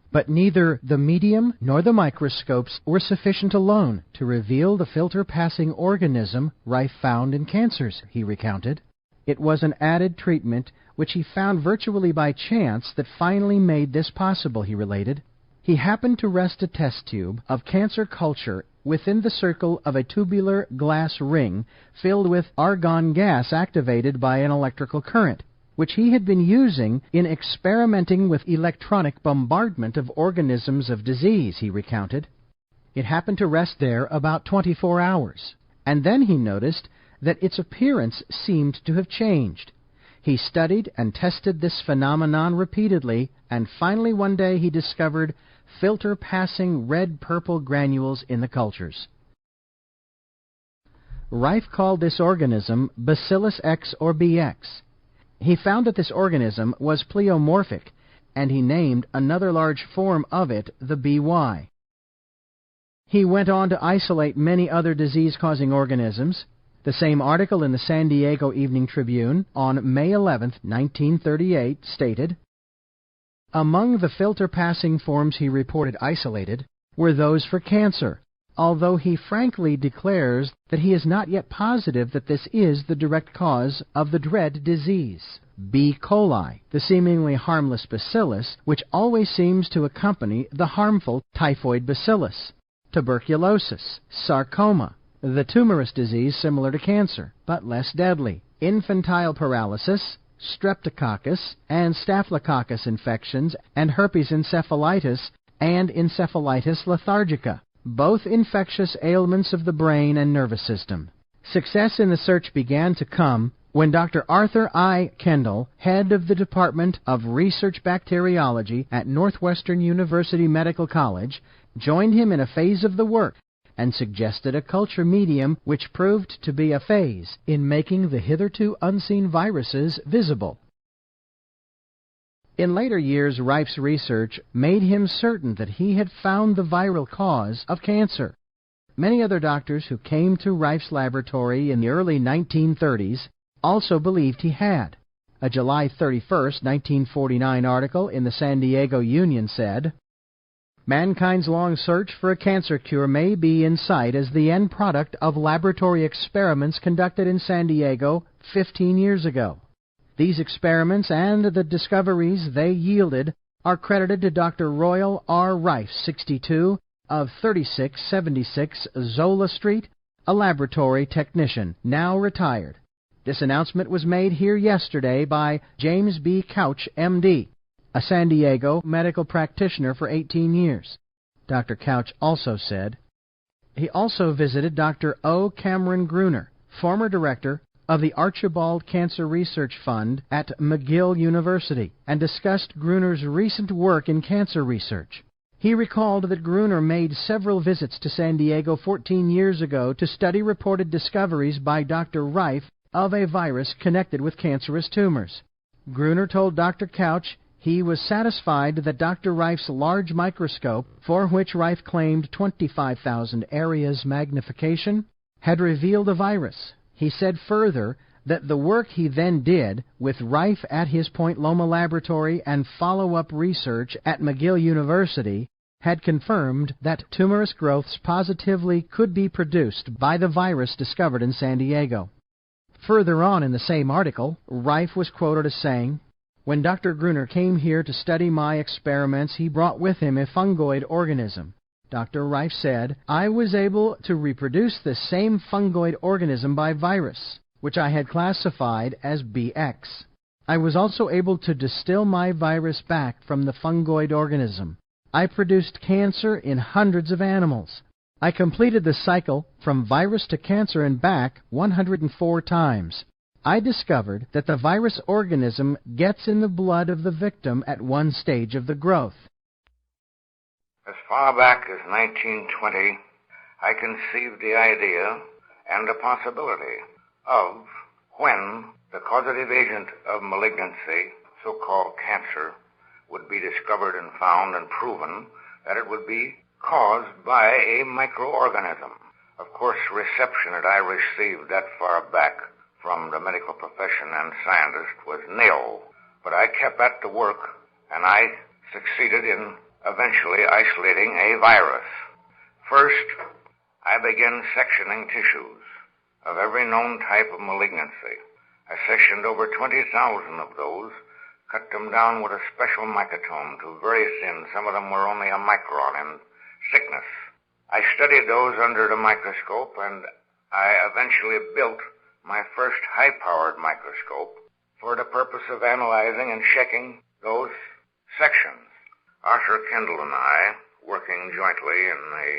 But neither the medium nor the microscopes were sufficient alone to reveal the filter-passing organism Rife found in cancers, he recounted. It was an added treatment which he found virtually by chance that finally made this possible, he related. He happened to rest a test tube of cancer culture within the circle of a tubular glass ring filled with argon gas activated by an electrical current, which he had been using in experimenting with electronic bombardment of organisms of disease, he recounted. It happened to rest there about 24 hours, and then he noticed that its appearance seemed to have changed. He studied and tested this phenomenon repeatedly, and finally one day he discovered filter-passing red-purple granules in the cultures. Rife called this organism Bacillus X or BX. He found that this organism was pleomorphic, and he named another large form of it the BY. He went on to isolate many other disease-causing organisms. The same article in the San Diego Evening Tribune on May 11, 1938, stated, among the filter-passing forms he reported isolated were those for cancer, although he frankly declares that he is not yet positive that this is the direct cause of the dread disease. B. coli, the seemingly harmless bacillus, which always seems to accompany the harmful typhoid bacillus, tuberculosis, sarcoma, the tumorous disease similar to cancer, but less deadly, infantile paralysis, streptococcus and staphylococcus infections, and herpes encephalitis and encephalitis lethargica, both infectious ailments of the brain and nervous system. Success in the search began to come when Dr. Arthur I. Kendall, head of the Department of Research Bacteriology at Northwestern University Medical College, joined him in a phase of the work and suggested a culture medium which proved to be a phase in making the hitherto unseen viruses visible. In later years, Rife's research made him certain that he had found the viral cause of cancer. Many other doctors who came to Rife's laboratory in the early 1930s also believed he had. A July 31, 1949 article in the San Diego Union said, mankind's long search for a cancer cure may be in sight as the end product of laboratory experiments conducted in San Diego 15 years ago. These experiments and the discoveries they yielded are credited to Dr. Royal R. Rife, 62, of 3676 Zola Street, a laboratory technician, now retired. This announcement was made here yesterday by James B. Couch, M.D., a San Diego medical practitioner for 18 years. Dr. Couch also said, he also visited Dr. O. Cameron Gruner, former director of the Archibald Cancer Research Fund at McGill University, and discussed Gruner's recent work in cancer research. He recalled that Gruner made several visits to San Diego 14 years ago to study reported discoveries by Dr. Rife of a virus connected with cancerous tumors. Gruner told Dr. Couch he was satisfied that Dr. Rife's large microscope, for which Rife claimed 25,000 areas magnification, had revealed a virus. He said further that the work he then did with Rife at his Point Loma laboratory and follow-up research at McGill University had confirmed that tumorous growths positively could be produced by the virus discovered in San Diego. Further on in the same article, Rife was quoted as saying, when Dr. Gruner came here to study my experiments, he brought with him a fungoid organism. Dr. Rife said, I was able to reproduce this same fungoid organism by virus, which I had classified as BX. I was also able to distill my virus back from the fungoid organism. I produced cancer in hundreds of animals. I completed the cycle from virus to cancer and back 104 times. I discovered that the virus organism gets in the blood of the victim at one stage of the growth. As far back as 1920, I conceived the idea and the possibility of when the causative agent of malignancy, so-called cancer, would be discovered and found and proven that it would be caused by a microorganism. Of course, reception that I received that far back from the medical profession and scientist was nil, but I kept at the work, and I succeeded in eventually isolating a virus. First, I began sectioning tissues of every known type of malignancy, I sectioned over 20,000 of those, cut them down with a special microtome to very thin. Some of them were only a micron in thickness. I studied those under the microscope, and I eventually built my first high-powered microscope for the purpose of analyzing and checking those sections. Arthur Kendall and I, working jointly in the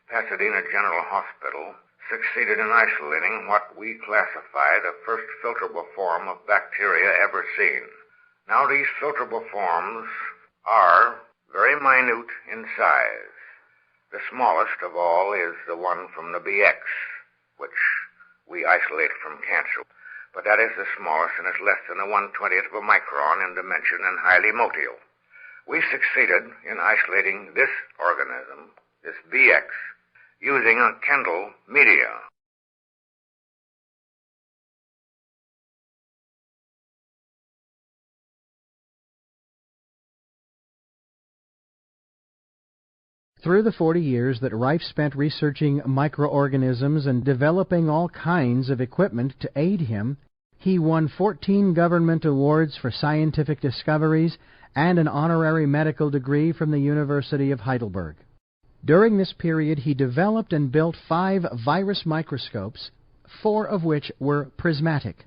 Pasadena General Hospital, succeeded in isolating what we classify the first filterable form of bacteria ever seen. Now these filterable forms are very minute in size. The smallest of all is the one from the BX, which we isolate from cancer. But that is the smallest and is less than a 1/20th of a micron in dimension and highly motile. We succeeded in isolating this organism, this BX, using a Kendall media. Through the 40 years that Rife spent researching microorganisms and developing all kinds of equipment to aid him, he won 14 government awards for scientific discoveries and an honorary medical degree from the University of Heidelberg. During this period, he developed and built 5 virus microscopes, 4 of which were prismatic.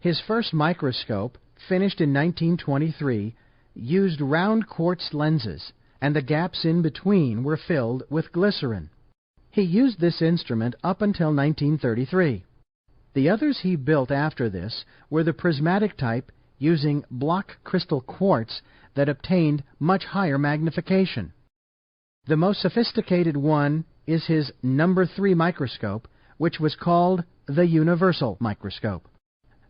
His first microscope, finished in 1923, used round quartz lenses, and the gaps in between were filled with glycerin. He used this instrument up until 1933. The others he built after this were the prismatic type using block crystal quartz that obtained much higher magnification. The most sophisticated one is his number 3 microscope, which was called the universal microscope.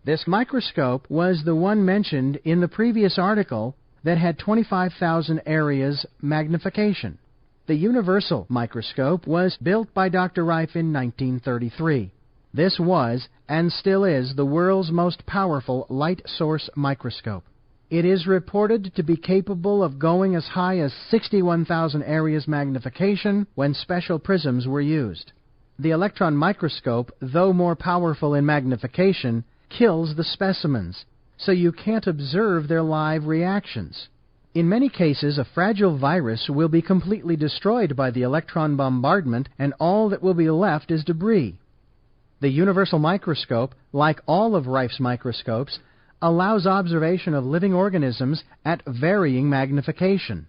This microscope was the one mentioned in the previous article that had 25,000 areas magnification. The universal microscope was built by Dr. Rife in 1933. This was, and still is, the world's most powerful light source microscope. It is reported to be capable of going as high as 61,000 areas magnification when special prisms were used. The electron microscope, though more powerful in magnification, kills the specimens, so you can't observe their live reactions. In many cases, a fragile virus will be completely destroyed by the electron bombardment, and all that will be left is debris. The universal microscope, like all of Rife's microscopes, allows observation of living organisms at varying magnification.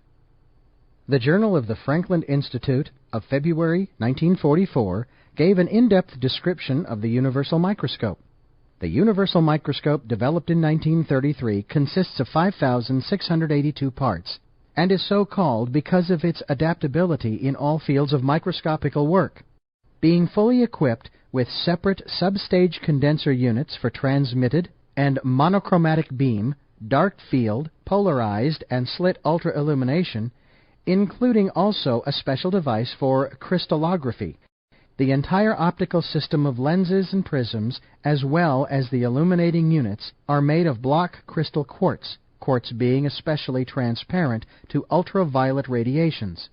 The Journal of the Franklin Institute of February 1944 gave an in-depth description of the universal microscope. The universal microscope, developed in 1933, consists of 5,682 parts, and is so called because of its adaptability in all fields of microscopical work. Being fully equipped with separate sub-stage condenser units for transmitted and monochromatic beam, dark field, polarized, and slit ultra-illumination, including also a special device for crystallography. The entire optical system of lenses and prisms, as well as the illuminating units, are made of block crystal quartz, quartz being especially transparent to ultraviolet radiations.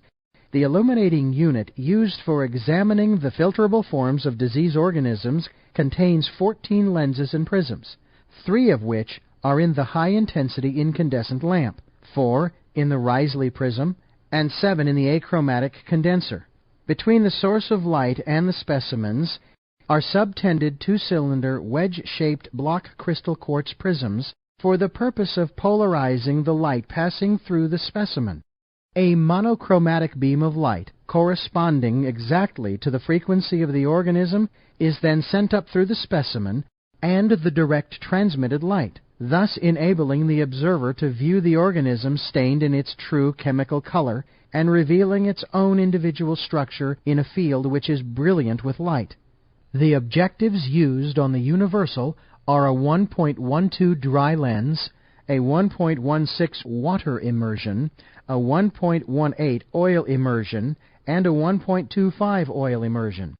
The illuminating unit used for examining the filterable forms of disease organisms contains 14 lenses and prisms, 3 of which are in the high-intensity incandescent lamp, 4 in the Risley prism, and 7 in the achromatic condenser. Between the source of light and the specimens are subtended 2-cylinder wedge-shaped block crystal quartz prisms for the purpose of polarizing the light passing through the specimen. A monochromatic beam of light, corresponding exactly to the frequency of the organism, is then sent up through the specimen and the direct transmitted light, thus enabling the observer to view the organism stained in its true chemical color and revealing its own individual structure in a field which is brilliant with light. The objectives used on the universal are a 1.12 dry lens, a 1.16 water immersion, a 1.18 oil immersion, and a 1.25 oil immersion.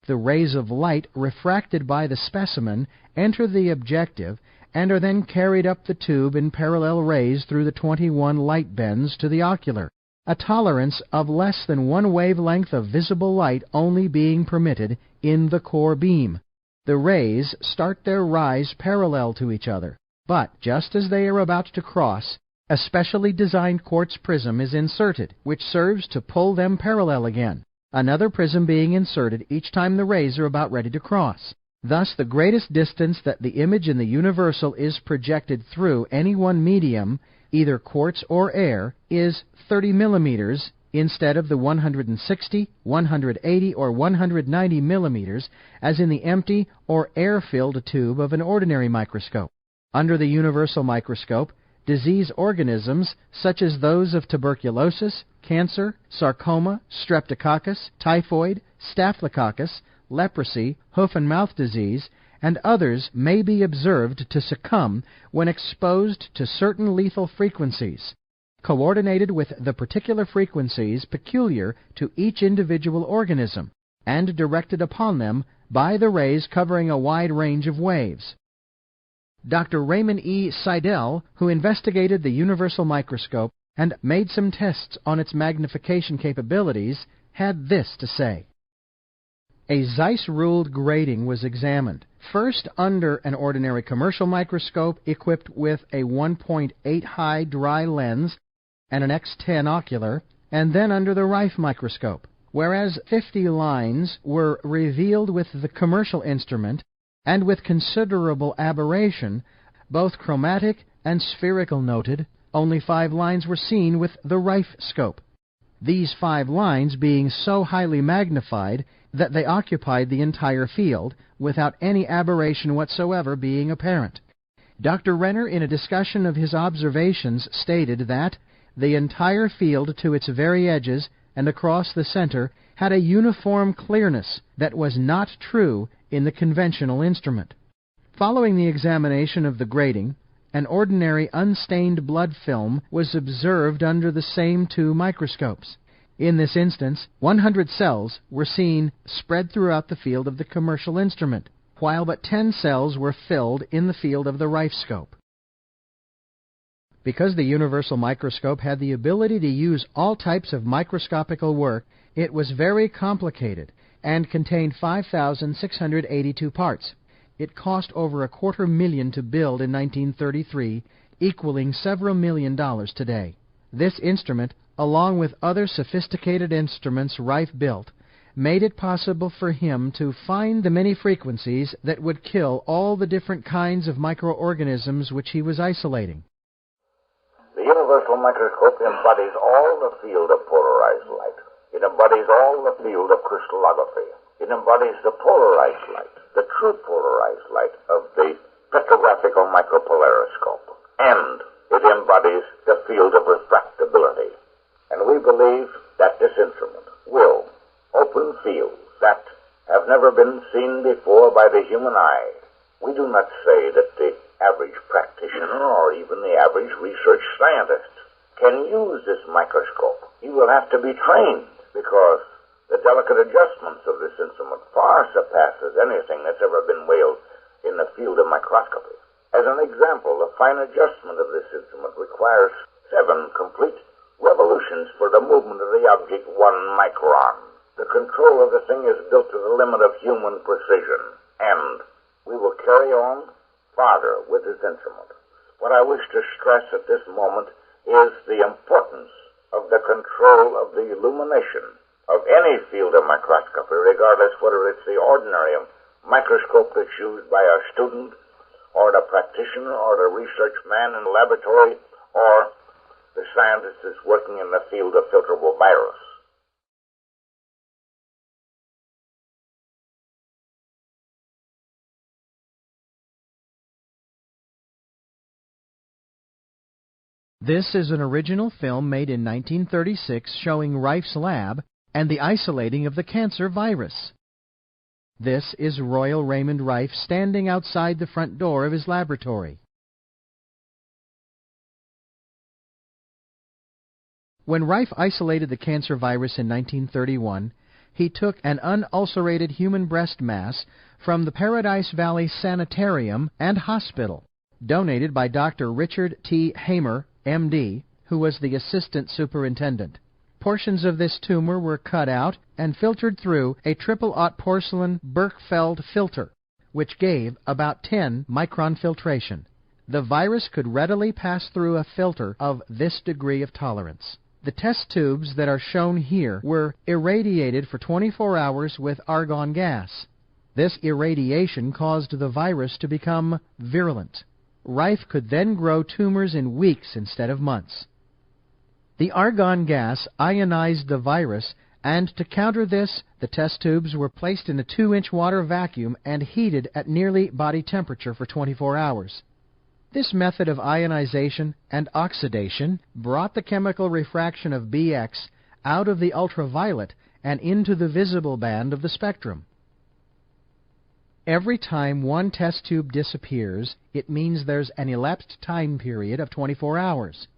The rays of light refracted by the specimen enter the objective and are then carried up the tube in parallel rays through the 21 light bends to the ocular, a tolerance of less than 1 wavelength of visible light only being permitted in the core beam. The rays start their rise parallel to each other, but just as they are about to cross, a specially designed quartz prism is inserted, which serves to pull them parallel again, another prism being inserted each time the rays are about ready to cross. Thus, the greatest distance that the image in the universal is projected through any one medium, either quartz or air, is 30 millimeters instead of the 160, 180, or 190 millimeters as in the empty or air-filled tube of an ordinary microscope. Under the universal microscope, disease organisms such as those of tuberculosis, cancer, sarcoma, streptococcus, typhoid, staphylococcus, leprosy, hoof and mouth disease, and others may be observed to succumb when exposed to certain lethal frequencies, coordinated with the particular frequencies peculiar to each individual organism, and directed upon them by the rays covering a wide range of waves. Dr. Raymond E. Seidel, who investigated the universal microscope and made some tests on its magnification capabilities, had this to say. A Zeiss-ruled grating was examined, first under an ordinary commercial microscope equipped with a 1.8 high dry lens and an X10 ocular, and then under the Rife microscope, whereas 50 lines were revealed with the commercial instrument, and with considerable aberration, both chromatic and spherical noted, only 5 lines were seen with the Rife scope, these 5 lines being so highly magnified that they occupied the entire field, without any aberration whatsoever being apparent. Dr. Renner, in a discussion of his observations, stated that the entire field to its very edges and across the center had a uniform clearness that was not true in the conventional instrument. Following the examination of the grating, an ordinary unstained blood film was observed under the same 2 microscopes. In this instance, 100 cells were seen spread throughout the field of the commercial instrument, while but 10 cells were filled in the field of the Rife scope. Because the universal microscope had the ability to use all types of microscopical work, it was very complicated and contained 5,682 parts. It cost over $250,000 to build in 1933, equaling several $1,000,000 today. This instrument, along with other sophisticated instruments Rife built, made it possible for him to find the many frequencies that would kill all the different kinds of microorganisms which he was isolating. The universal microscope embodies all the field of polarized light. It embodies all the field of crystallography. It embodies the polarized light, the true polarized light of the petrographical micropolariscope. And it embodies the field of refractability. And we believe that this instrument will open fields that have never been seen before by the human eye. We do not say that the average practitioner or even the average research scientist can use this microscope. He will have to be trained, because the delicate adjustments of this instrument far surpasses anything that's ever been weighed in the field of microscopy. As an example, the fine adjustment of this instrument requires 7 complete revolutions for the movement of the object 1 micron. The control of the thing is built to the limit of human precision, and we will carry on farther with this instrument. What I wish to stress at this moment is the importance of the control of the illumination of any field of microscopy, regardless whether it's the ordinary microscope that's used by a student or the practitioner or the research man in the laboratory or the scientist that's working in the field of filterable virus. This is an original film made in 1936 showing Rife's lab and the isolating of the cancer virus. This is Royal Raymond Rife standing outside the front door of his laboratory. When Rife isolated the cancer virus in 1931, he took an unulcerated human breast mass from the Paradise Valley Sanitarium and Hospital, donated by Dr. Richard T. Hamer, M.D., who was the assistant superintendent. Portions of this tumor were cut out and filtered through a triple-aught porcelain Berkfeld filter, which gave about 10 micron filtration. The virus could readily pass through a filter of this degree of tolerance. The test tubes that are shown here were irradiated for 24 hours with argon gas. This irradiation caused the virus to become virulent. Rife could then grow tumors in weeks instead of months. The argon gas ionized the virus, and to counter this, the test tubes were placed in a 2-inch water vacuum and heated at nearly body temperature for 24 hours. This method of ionization and oxidation brought the chemical refraction of BX out of the ultraviolet and into the visible band of the spectrum. Every time one test tube disappears, it means there's an elapsed time period of 24 hours.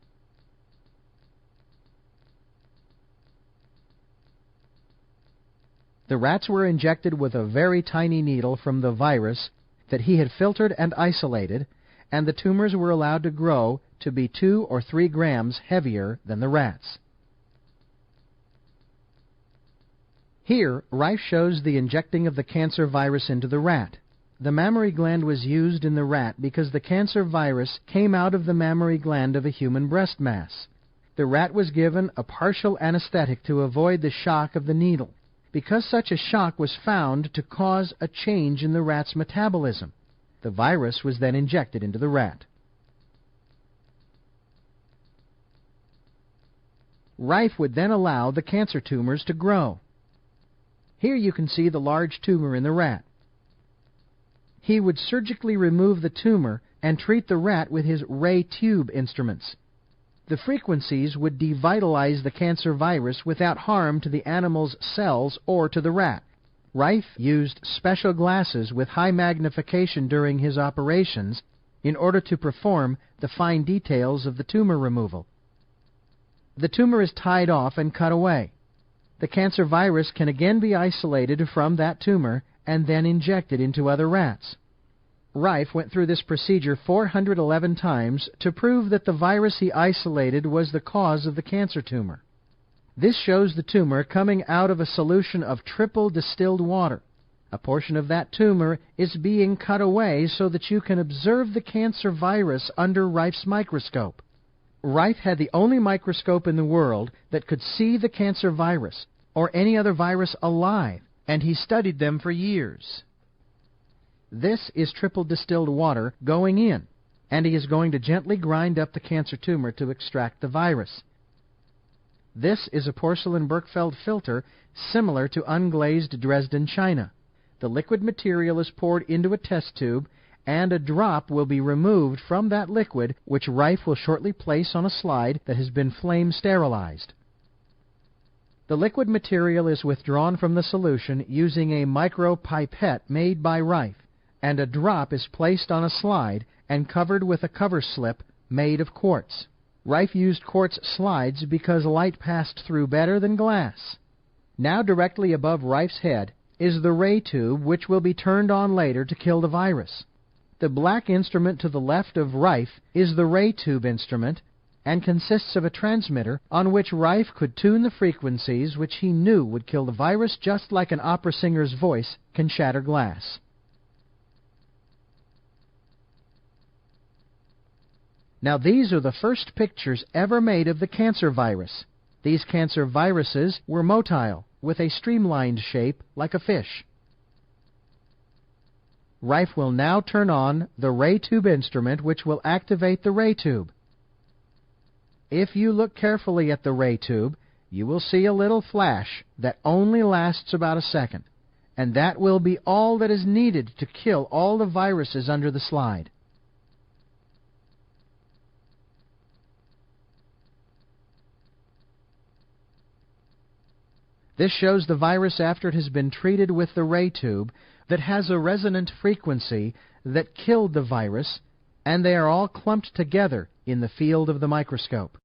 The rats were injected with a very tiny needle from the virus that he had filtered and isolated, and the tumors were allowed to grow to be 2 or 3 grams heavier than the rats. Here, Rife shows the injecting of the cancer virus into the rat. The mammary gland was used in the rat because the cancer virus came out of the mammary gland of a human breast mass. The rat was given a partial anesthetic to avoid the shock of the needle, because such a shock was found to cause a change in the rat's metabolism. The virus was then injected into the rat. Rife would then allow the cancer tumors to grow. Here you can see the large tumor in the rat. He would surgically remove the tumor and treat the rat with his ray tube instruments. The frequencies would devitalize the cancer virus without harm to the animal's cells or to the rat. Rife used special glasses with high magnification during his operations in order to perform the fine details of the tumor removal. The tumor is tied off and cut away. The cancer virus can again be isolated from that tumor and then injected into other rats. Rife went through this procedure 411 times to prove that the virus he isolated was the cause of the cancer tumor. This shows the tumor coming out of a solution of triple distilled water. A portion of that tumor is being cut away so that you can observe the cancer virus under Rife's microscope. Rife had the only microscope in the world that could see the cancer virus or any other virus alive, and he studied them for years. This is triple distilled water going in, and he is going to gently grind up the cancer tumor to extract the virus. This is a porcelain Berkefeld filter similar to unglazed Dresden china. The liquid material is poured into a test tube, and a drop will be removed from that liquid, which Rife will shortly place on a slide that has been flame sterilized. The liquid material is withdrawn from the solution using a micropipette made by Rife, and a drop is placed on a slide and covered with a cover slip made of quartz. Rife used quartz slides because light passed through better than glass. Now directly above Rife's head is the ray tube, which will be turned on later to kill the virus. The black instrument to the left of Rife is the ray tube instrument and consists of a transmitter on which Rife could tune the frequencies which he knew would kill the virus, just like an opera singer's voice can shatter glass. Now these are the first pictures ever made of the cancer virus. These cancer viruses were motile, with a streamlined shape like a fish. Rife will now turn on the ray tube instrument, which will activate the ray tube. If you look carefully at the ray tube, you will see a little flash that only lasts about a second, and that will be all that is needed to kill all the viruses under the slide. This shows the virus after it has been treated with the ray tube that has a resonant frequency that killed the virus, and they are all clumped together in the field of the microscope.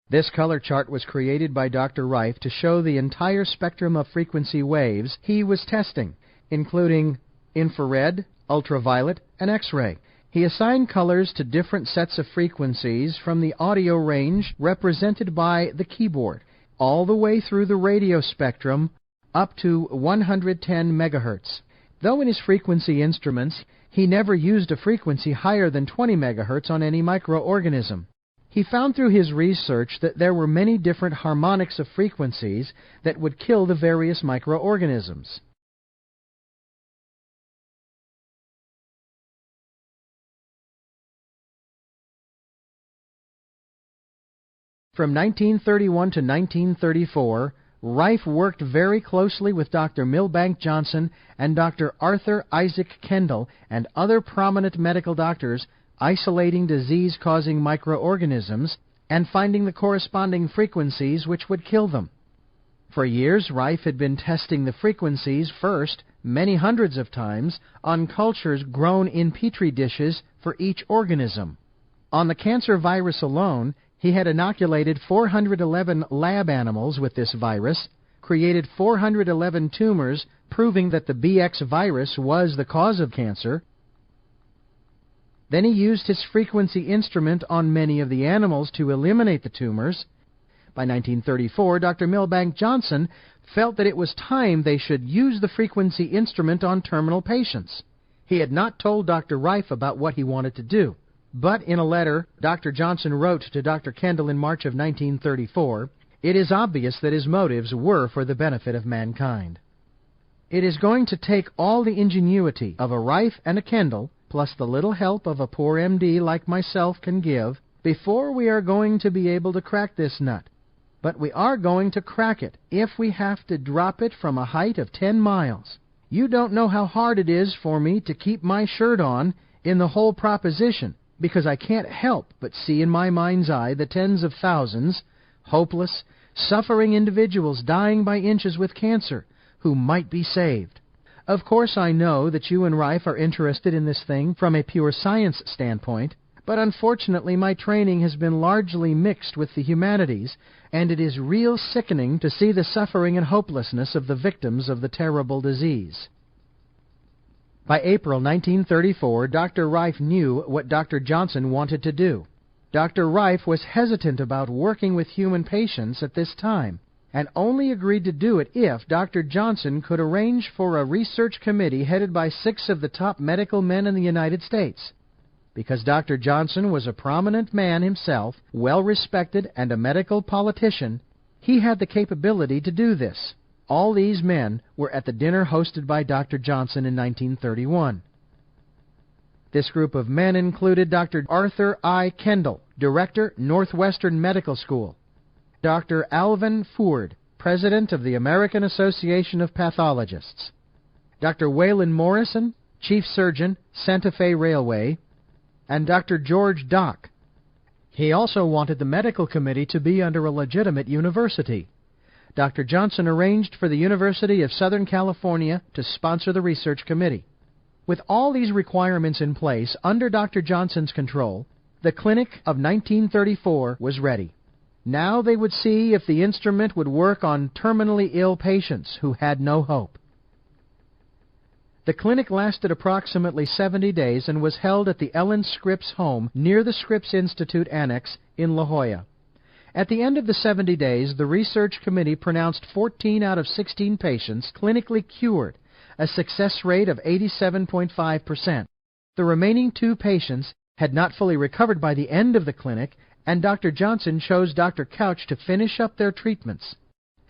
This color chart was created by Dr. Rife to show the entire spectrum of frequency waves he was testing, including infrared, ultraviolet, and X-ray. He assigned colors to different sets of frequencies from the audio range represented by the keyboard, all the way through the radio spectrum up to 110 megahertz. though in his frequency instruments he never used a frequency higher than 20 megahertz on any microorganism. He found through his research that there were many different harmonics of frequencies that would kill the various microorganisms. From 1931 to 1934, Rife worked very closely with Dr. Milbank Johnson and Dr. Arthur Isaac Kendall and other prominent medical doctors, isolating disease-causing microorganisms and finding the corresponding frequencies which would kill them. For years, Rife had been testing the frequencies first, many hundreds of times, on cultures grown in petri dishes for each organism. On the cancer virus alone, he had inoculated 411 lab animals with this virus, created 411 tumors, proving that the BX virus was the cause of cancer. Then he used his frequency instrument on many of the animals to eliminate the tumors. By 1934, Dr. Milbank Johnson felt that it was time they should use the frequency instrument on terminal patients. He had not told Dr. Rife about what he wanted to do. But in a letter Dr. Johnson wrote to Dr. Kendall in March of 1934, it is obvious that his motives were for the benefit of mankind. It is going to take all the ingenuity of a Rife and a Kendall, plus the little help of a poor MD like myself can give, before we are going to be able to crack this nut. But we are going to crack it if we have to drop it from a height of 10 miles. You don't know how hard it is for me to keep my shirt on in the whole proposition, because I can't help but see in my mind's eye the tens of thousands, hopeless, suffering individuals dying by inches with cancer, who might be saved. Of course I know that you and Rife are interested in this thing from a pure science standpoint, but unfortunately my training has been largely mixed with the humanities, and it is real sickening to see the suffering and hopelessness of the victims of the terrible disease. By April 1934, Dr. Rife knew what Dr. Johnson wanted to do. Dr. Rife was hesitant about working with human patients at this time, and only agreed to do it if Dr. Johnson could arrange for a research committee headed by 6 of the top medical men in the United States. Because Dr. Johnson was a prominent man himself, well-respected, and a medical politician, he had the capability to do this. All these men were at the dinner hosted by Dr. Johnson in 1931. This group of men included Dr. Arthur I. Kendall, Director, Northwestern Medical School; Dr. Alvin Ford, President of the American Association of Pathologists; Dr. Waylon Morrison, Chief Surgeon, Santa Fe Railway; and Dr. George Dock. He also wanted the medical committee to be under a legitimate university. Dr. Johnson arranged for the University of Southern California to sponsor the research committee. With all these requirements in place under Dr. Johnson's control, the clinic of 1934 was ready. Now they would see if the instrument would work on terminally ill patients who had no hope. The clinic lasted approximately 70 days and was held at the Ellen Scripps home near the Scripps Institute Annex in La Jolla. At the end of the 70 days, the research committee pronounced 14 out of 16 patients clinically cured, a success rate of 87.5%. The remaining 2 patients had not fully recovered by the end of the clinic, and Dr. Johnson chose Dr. Couch to finish up their treatments.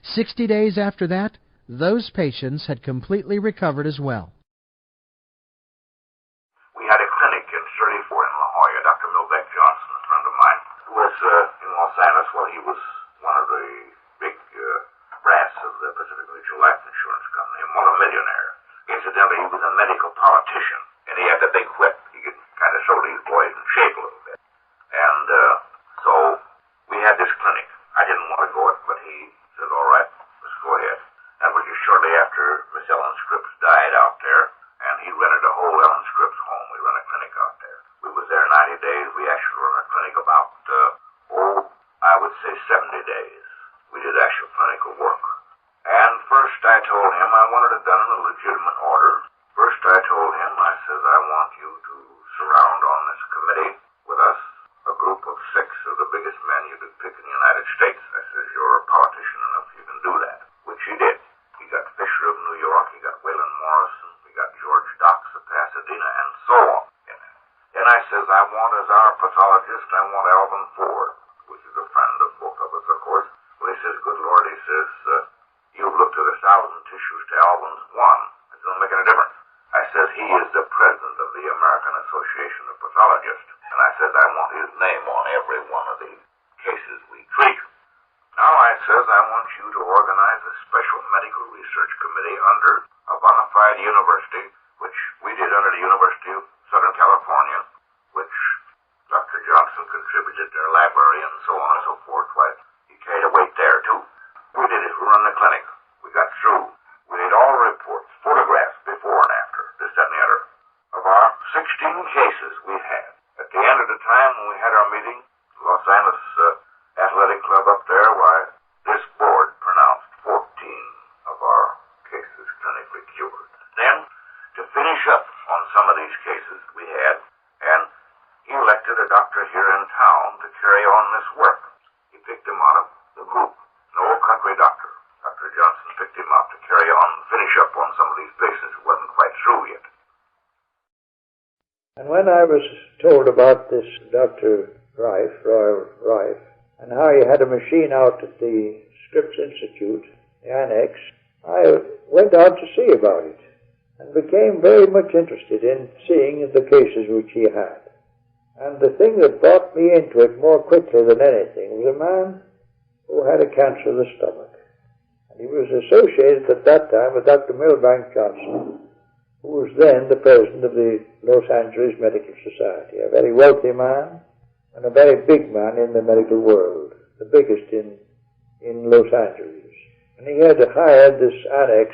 60 days after that, those patients had completely recovered as well. We had a clinic in 34 in La Jolla. Dr. Milbank Johnson, a friend of mine, who was in Los Angeles. Well, he was one of the big brass of the Pacific Mutual Life Insurance Company, and one a millionaire. Incidentally, he was a medical politician, and he had the big whip. He could kind of show these boys in shape a little bit. And so we had this clinic. I didn't want to go it, but he said, all right, let's go ahead. That was just shortly after Miss Ellen Scripps died out there, and he rented a whole Ellen Scripps home. We run a clinic out there. We was there 90 days. We actually run a clinic about, I would say 70 days. We did actual clinical work. And first I told him I wanted it done in a legitimate order. First I told him, I says, I want you to surround on this committee with us a group of 6 of the biggest men you could pick in the United States. I says, you're a politician enough, you can do that. Which he did. He got Fisher of New York, he got Waylon Morrison, he got want as our pathologist, I want Alvin Ford, which is a friend of both of us, of course. Well, he says, good Lord, he says, you've looked at 1,000 tissues to Alvin's one. It doesn't make any difference. I says, he is the president of the American Association of Pathologists. And I says, I want his name on every one of the cases we treat. Now, I says, I want you to organize a special medical research committee under a bona fide university, which we did under the University of Southern California, which Dr. Johnson contributed their library and so on and so forth. Why, he carried a weight there, too. We did it. We run the clinic. We got through. We did all reports, photographs before and after, this, that, and the other. Of our 16 cases we had. At the end of the time when we had our meeting, Los Angeles Athletic Club up there, why, this board pronounced 14 of our cases clinically cured. Then, to finish up on some of these cases we had, and he elected a doctor here in town to carry on this work. He picked him out of the group, an old country doctor. Dr. Johnson picked him out to carry on and finish up on some of these patients who wasn't quite through yet. And when I was told about this Dr. Rife, Royal Rife, and how he had a machine out at the Scripps Institute, the annex, I went out to see about it and became very much interested in seeing the cases which he had. And the thing that brought me into it more quickly than anything was a man who had a cancer of the stomach. And he was associated at that time with Dr. Milbank Johnson, who was then the president of the Los Angeles Medical Society, a very wealthy man and a very big man in the medical world, the biggest in Los Angeles. And he had hired this annex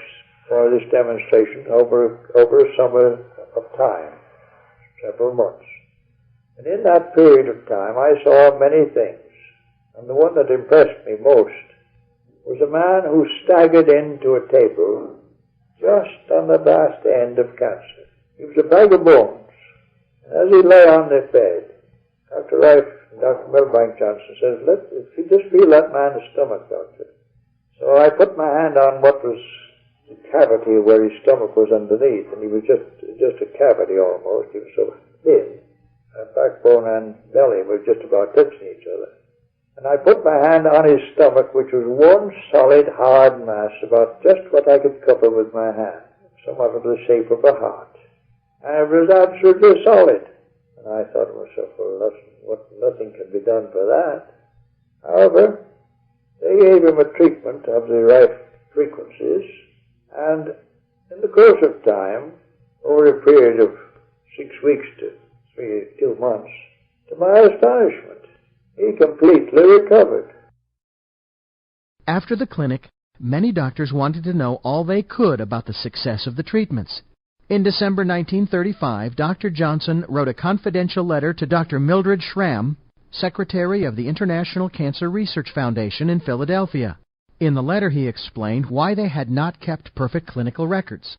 for this demonstration over a summer of time, several months. And in that period of time I saw many things, and the one that impressed me most was a man who staggered into a table just on the last end of cancer. He was a bag of bones. And as he lay on the bed, Dr. Rife and Dr. Milbank Johnson says, if you just feel that man's stomach, doctor. So I put my hand on what was the cavity where his stomach was underneath, and he was just a cavity almost. He was so thin. Backbone and belly were just about touching each other. And I put my hand on his stomach, which was one solid, hard mass, about just what I could cover with my hand, somewhat of the shape of a heart. And it was absolutely solid. And I thought to myself, well, nothing can be done for that. However, they gave him a treatment of the right frequencies, and in the course of time, over a period of 6 weeks to 2 months, to my astonishment, he completely recovered. After the clinic, many doctors wanted to know all they could about the success of the treatments. In December 1935, Dr. Johnson wrote a confidential letter to Dr. Mildred Schramm, secretary of the International Cancer Research Foundation in Philadelphia. In the letter he explained why they had not kept perfect clinical records.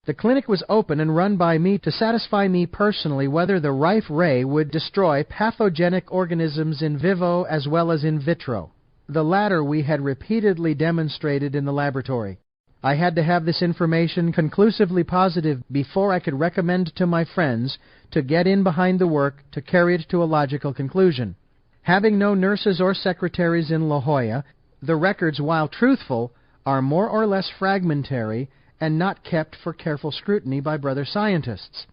The clinic was open and run by me to satisfy me personally whether the Rife ray would destroy pathogenic organisms in vivo as well as in vitro. The latter we had repeatedly demonstrated in the laboratory. I had to have this information conclusively positive before I could recommend to my friends to get in behind the work to carry it to a logical conclusion. Having no nurses or secretaries in La Jolla, the records, while truthful, are more or less fragmentary and not kept for careful scrutiny by brother scientists.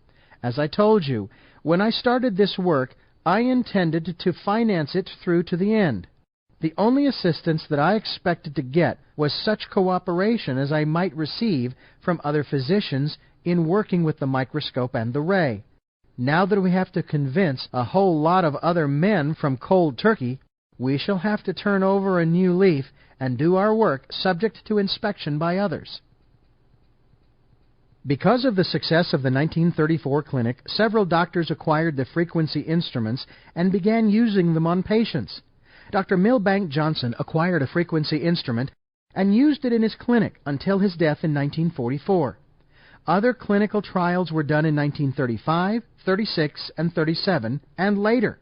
As I told you, when I started this work, I intended to finance it through to the end. The only assistance that I expected to get was such cooperation as I might receive from other physicians in working with the microscope and the ray. Now that we have to convince a whole lot of other men from cold turkey, we shall have to turn over a new leaf and do our work subject to inspection by others. Because of the success of the 1934 clinic, several doctors acquired the frequency instruments and began using them on patients. Dr. Milbank Johnson acquired a frequency instrument and used it in his clinic until his death in 1944. Other clinical trials were done in 1935, 36, and 37, and later,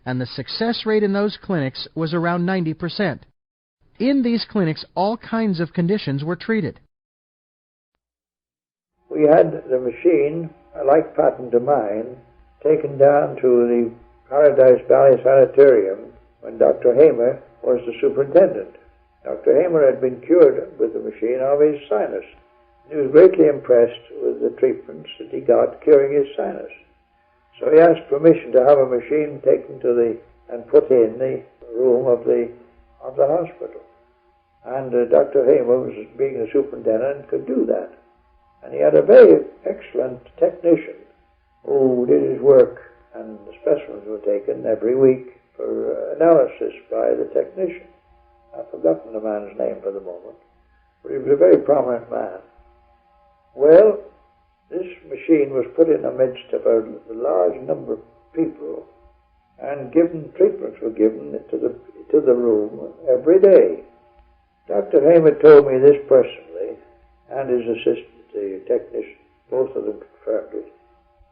and the success rate in those clinics was around 90%. In these clinics, all kinds of conditions were treated. We had the machine, a like patent to mine, taken down to the Paradise Valley Sanitarium when Dr. Hamer was the superintendent. Dr. Hamer had been cured with the machine of his sinus. He was greatly impressed with the treatments that he got curing his sinus. So he asked permission to have a machine taken to and put in the room of the hospital. And Dr. Hamer, being the superintendent, could do that. And he had a very excellent technician who did his work, and the specimens were taken every week for analysis by the technician. I've forgotten the man's name for the moment, but he was a very prominent man. Well, this machine was put in the midst of a large number of people, and treatments were given to the room every day. Dr. Hamer told me this personally, and his assistant, the technician, both of them confirmed it.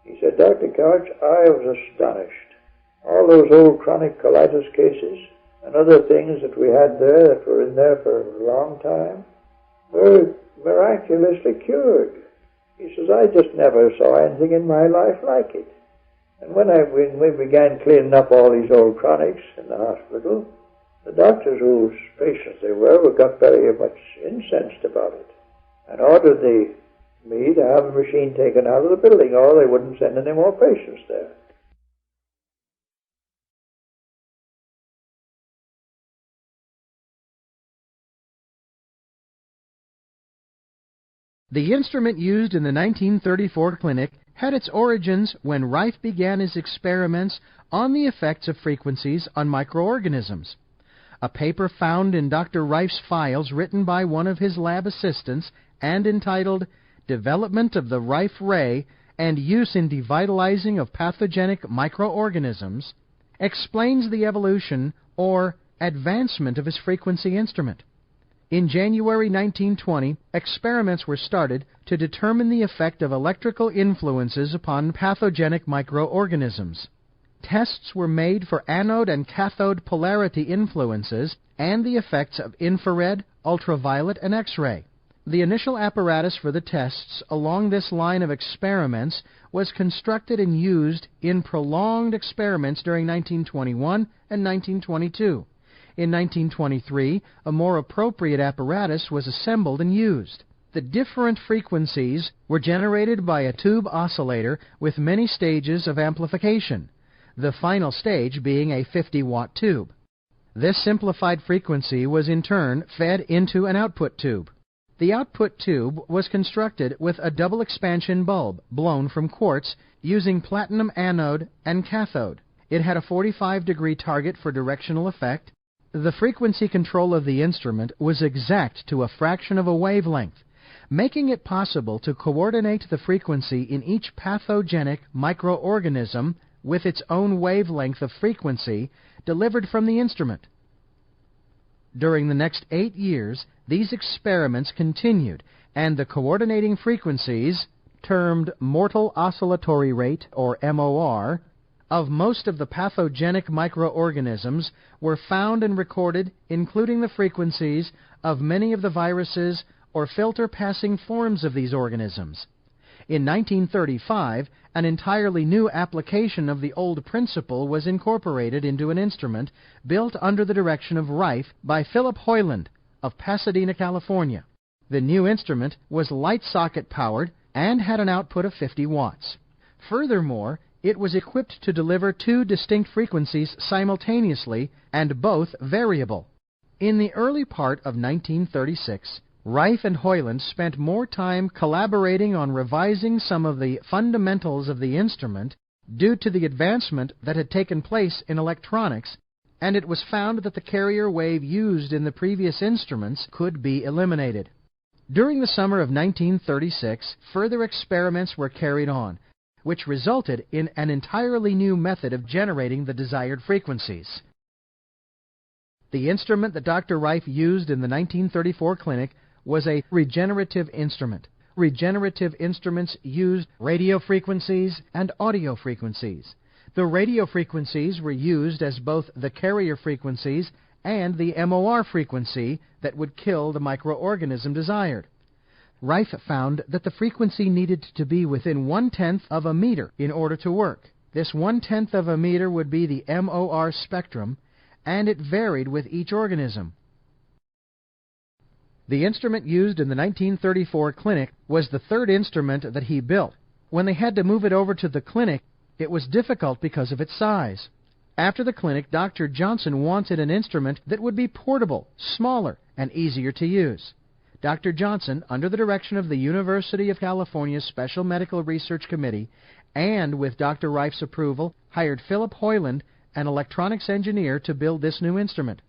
He said, "Dr. Couch, I was astonished. All those old chronic colitis cases and other things that we had there that were in there for a long time were miraculously cured." He says, "I just never saw anything in my life like it." And when we began cleaning up all these old chronics in the hospital, the doctors whose patients they were got very much incensed about it and ordered me to have a machine taken out of the building, or they wouldn't send any more patients there. The instrument used in the 1934 clinic had its origins when Rife began his experiments on the effects of frequencies on microorganisms. A paper found in Dr. Rife's files written by one of his lab assistants and entitled Development of the Rife Ray and Use in Devitalizing of Pathogenic Microorganisms explains the evolution or advancement of his frequency instrument. In January 1920, experiments were started to determine the effect of electrical influences upon pathogenic microorganisms. Tests were made for anode and cathode polarity influences and the effects of infrared, ultraviolet, and X-ray. The initial apparatus for the tests along this line of experiments was constructed and used in prolonged experiments during 1921 and 1922. In 1923, a more appropriate apparatus was assembled and used. The different frequencies were generated by a tube oscillator with many stages of amplification, the final stage being a 50-watt tube. This simplified frequency was in turn fed into an output tube. The output tube was constructed with a double expansion bulb blown from quartz using platinum anode and cathode. It had a 45-degree target for directional effect. The frequency control of the instrument was exact to a fraction of a wavelength, making it possible to coordinate the frequency in each pathogenic microorganism with its own wavelength of frequency delivered from the instrument. During the next 8 years, these experiments continued, and the coordinating frequencies, termed mortal oscillatory rate, or MOR, of most of the pathogenic microorganisms were found and recorded, including the frequencies of many of the viruses or filter-passing forms of these organisms. In 1935, an entirely new application of the old principle was incorporated into an instrument built under the direction of Rife by Philip Hoyland of Pasadena, California. The new instrument was light socket powered and had an output of 50 watts. Furthermore, it was equipped to deliver 2 distinct frequencies simultaneously and both variable. In the early part of 1936, Rife and Hoyland spent more time collaborating on revising some of the fundamentals of the instrument due to the advancement that had taken place in electronics, and it was found that the carrier wave used in the previous instruments could be eliminated. During the summer of 1936, further experiments were carried on, which resulted in an entirely new method of generating the desired frequencies. The instrument that Dr. Rife used in the 1934 clinic was a regenerative instrument. Regenerative instruments used radio frequencies and audio frequencies. The radio frequencies were used as both the carrier frequencies and the MOR frequency that would kill the microorganism desired. Rife found that the frequency needed to be within 1/10 of a meter in order to work. This 1/10 of a meter would be the MOR spectrum, and it varied with each organism. The instrument used in the 1934 clinic was the third instrument that he built. When they had to move it over to the clinic, it was difficult because of its size. After the clinic, Dr. Johnson wanted an instrument that would be portable, smaller, and easier to use. Dr. Johnson, under the direction of the University of California's Special Medical Research Committee, and with Dr. Rife's approval, hired Philip Hoyland, an electronics engineer, to build this new instrument.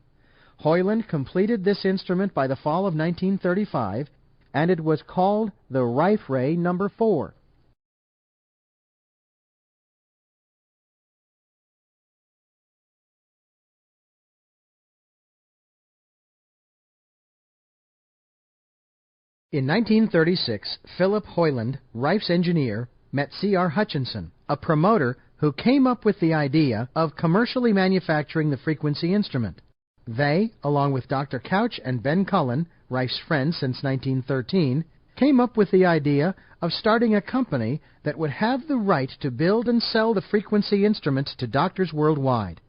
Hoyland completed this instrument by the fall of 1935, and it was called the Rife Ray No. 4. In 1936, Philip Hoyland, Rife's engineer, met C.R. Hutchinson, a promoter who came up with the idea of commercially manufacturing the frequency instrument. They, along with Dr. Couch and Ben Cullen, Rife's friend since 1913, came up with the idea of starting a company that would have the right to build and sell the frequency instrument to doctors worldwide.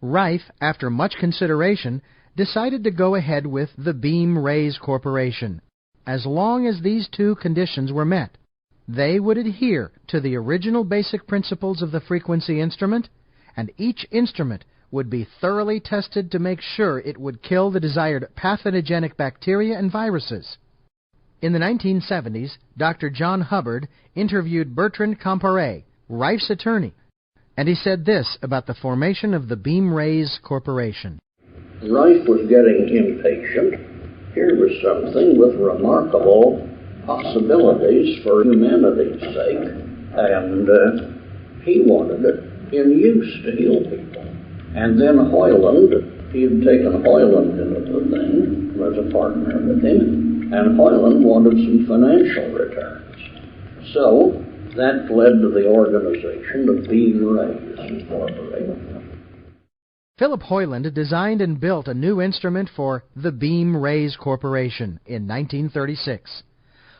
Rife, after much consideration, decided to go ahead with the Beam Rays Corporation. As long as these two conditions were met, they would adhere to the original basic principles of the frequency instrument, and each instrument would be thoroughly tested to make sure it would kill the desired pathogenic bacteria and viruses. In the 1970s, Dr. John Hubbard interviewed Bertrand Comparet, Rife's attorney, and he said this about the formation of the Beam Rays Corporation. Rife was getting impatient. Here was something with remarkable possibilities for humanity's sake, and he wanted it in use to heal people. And then Hoyland, he had taken Hoyland into the thing, was a partner with him, and Hoyland wanted some financial returns. So that led to the organization of Beam Rays Incorporated. Philip Hoyland designed and built a new instrument for the Beam Rays Corporation in 1936.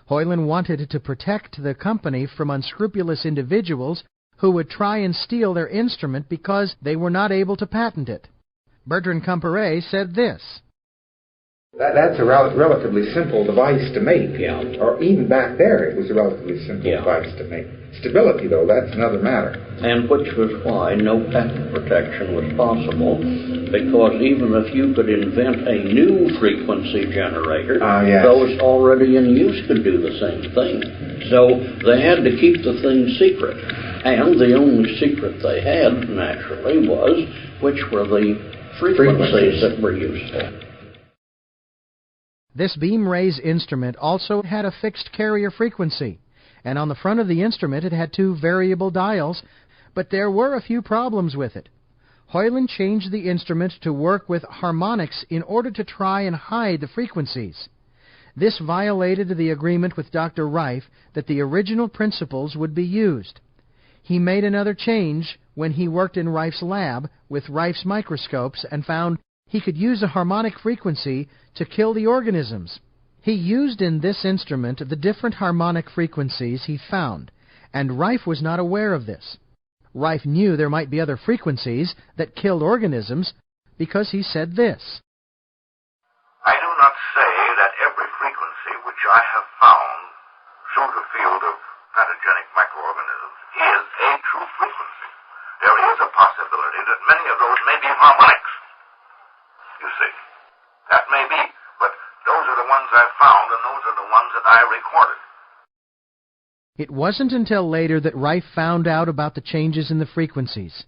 Hoyland wanted to protect the company from unscrupulous individuals who would try and steal their instrument because they were not able to patent it. Bertrand Comparet said this. That's a relatively simple device to make. Yeah. Or even back there, it was a relatively simple device to make. Stability, though, that's another matter. And which was why no patent protection was possible, because even if you could invent a new frequency generator, those already in use could do the same thing. So they had to keep the thing secret. And the only secret they had, naturally, was which were the frequencies that were useful. This Beam Rays instrument also had a fixed carrier frequency, and on the front of the instrument it had two variable dials, but there were a few problems with it. Hoyland changed the instrument to work with harmonics in order to try and hide the frequencies. This violated the agreement with Dr. Rife that the original principles would be used. He made another change when he worked in Rife's lab with Rife's microscopes and found he could use a harmonic frequency to kill the organisms. He used in this instrument the different harmonic frequencies he found, and Rife was not aware of this. Rife knew there might be other frequencies that killed organisms because he said this. I do not say that every frequency which I have found through the field of pathogenic microorganisms is a true frequency. There is a possibility that many of those may be harmonics. You see, that may be, but those are the ones I found, and those are the ones that I recorded. It wasn't until later that Rife found out about the changes in the frequencies.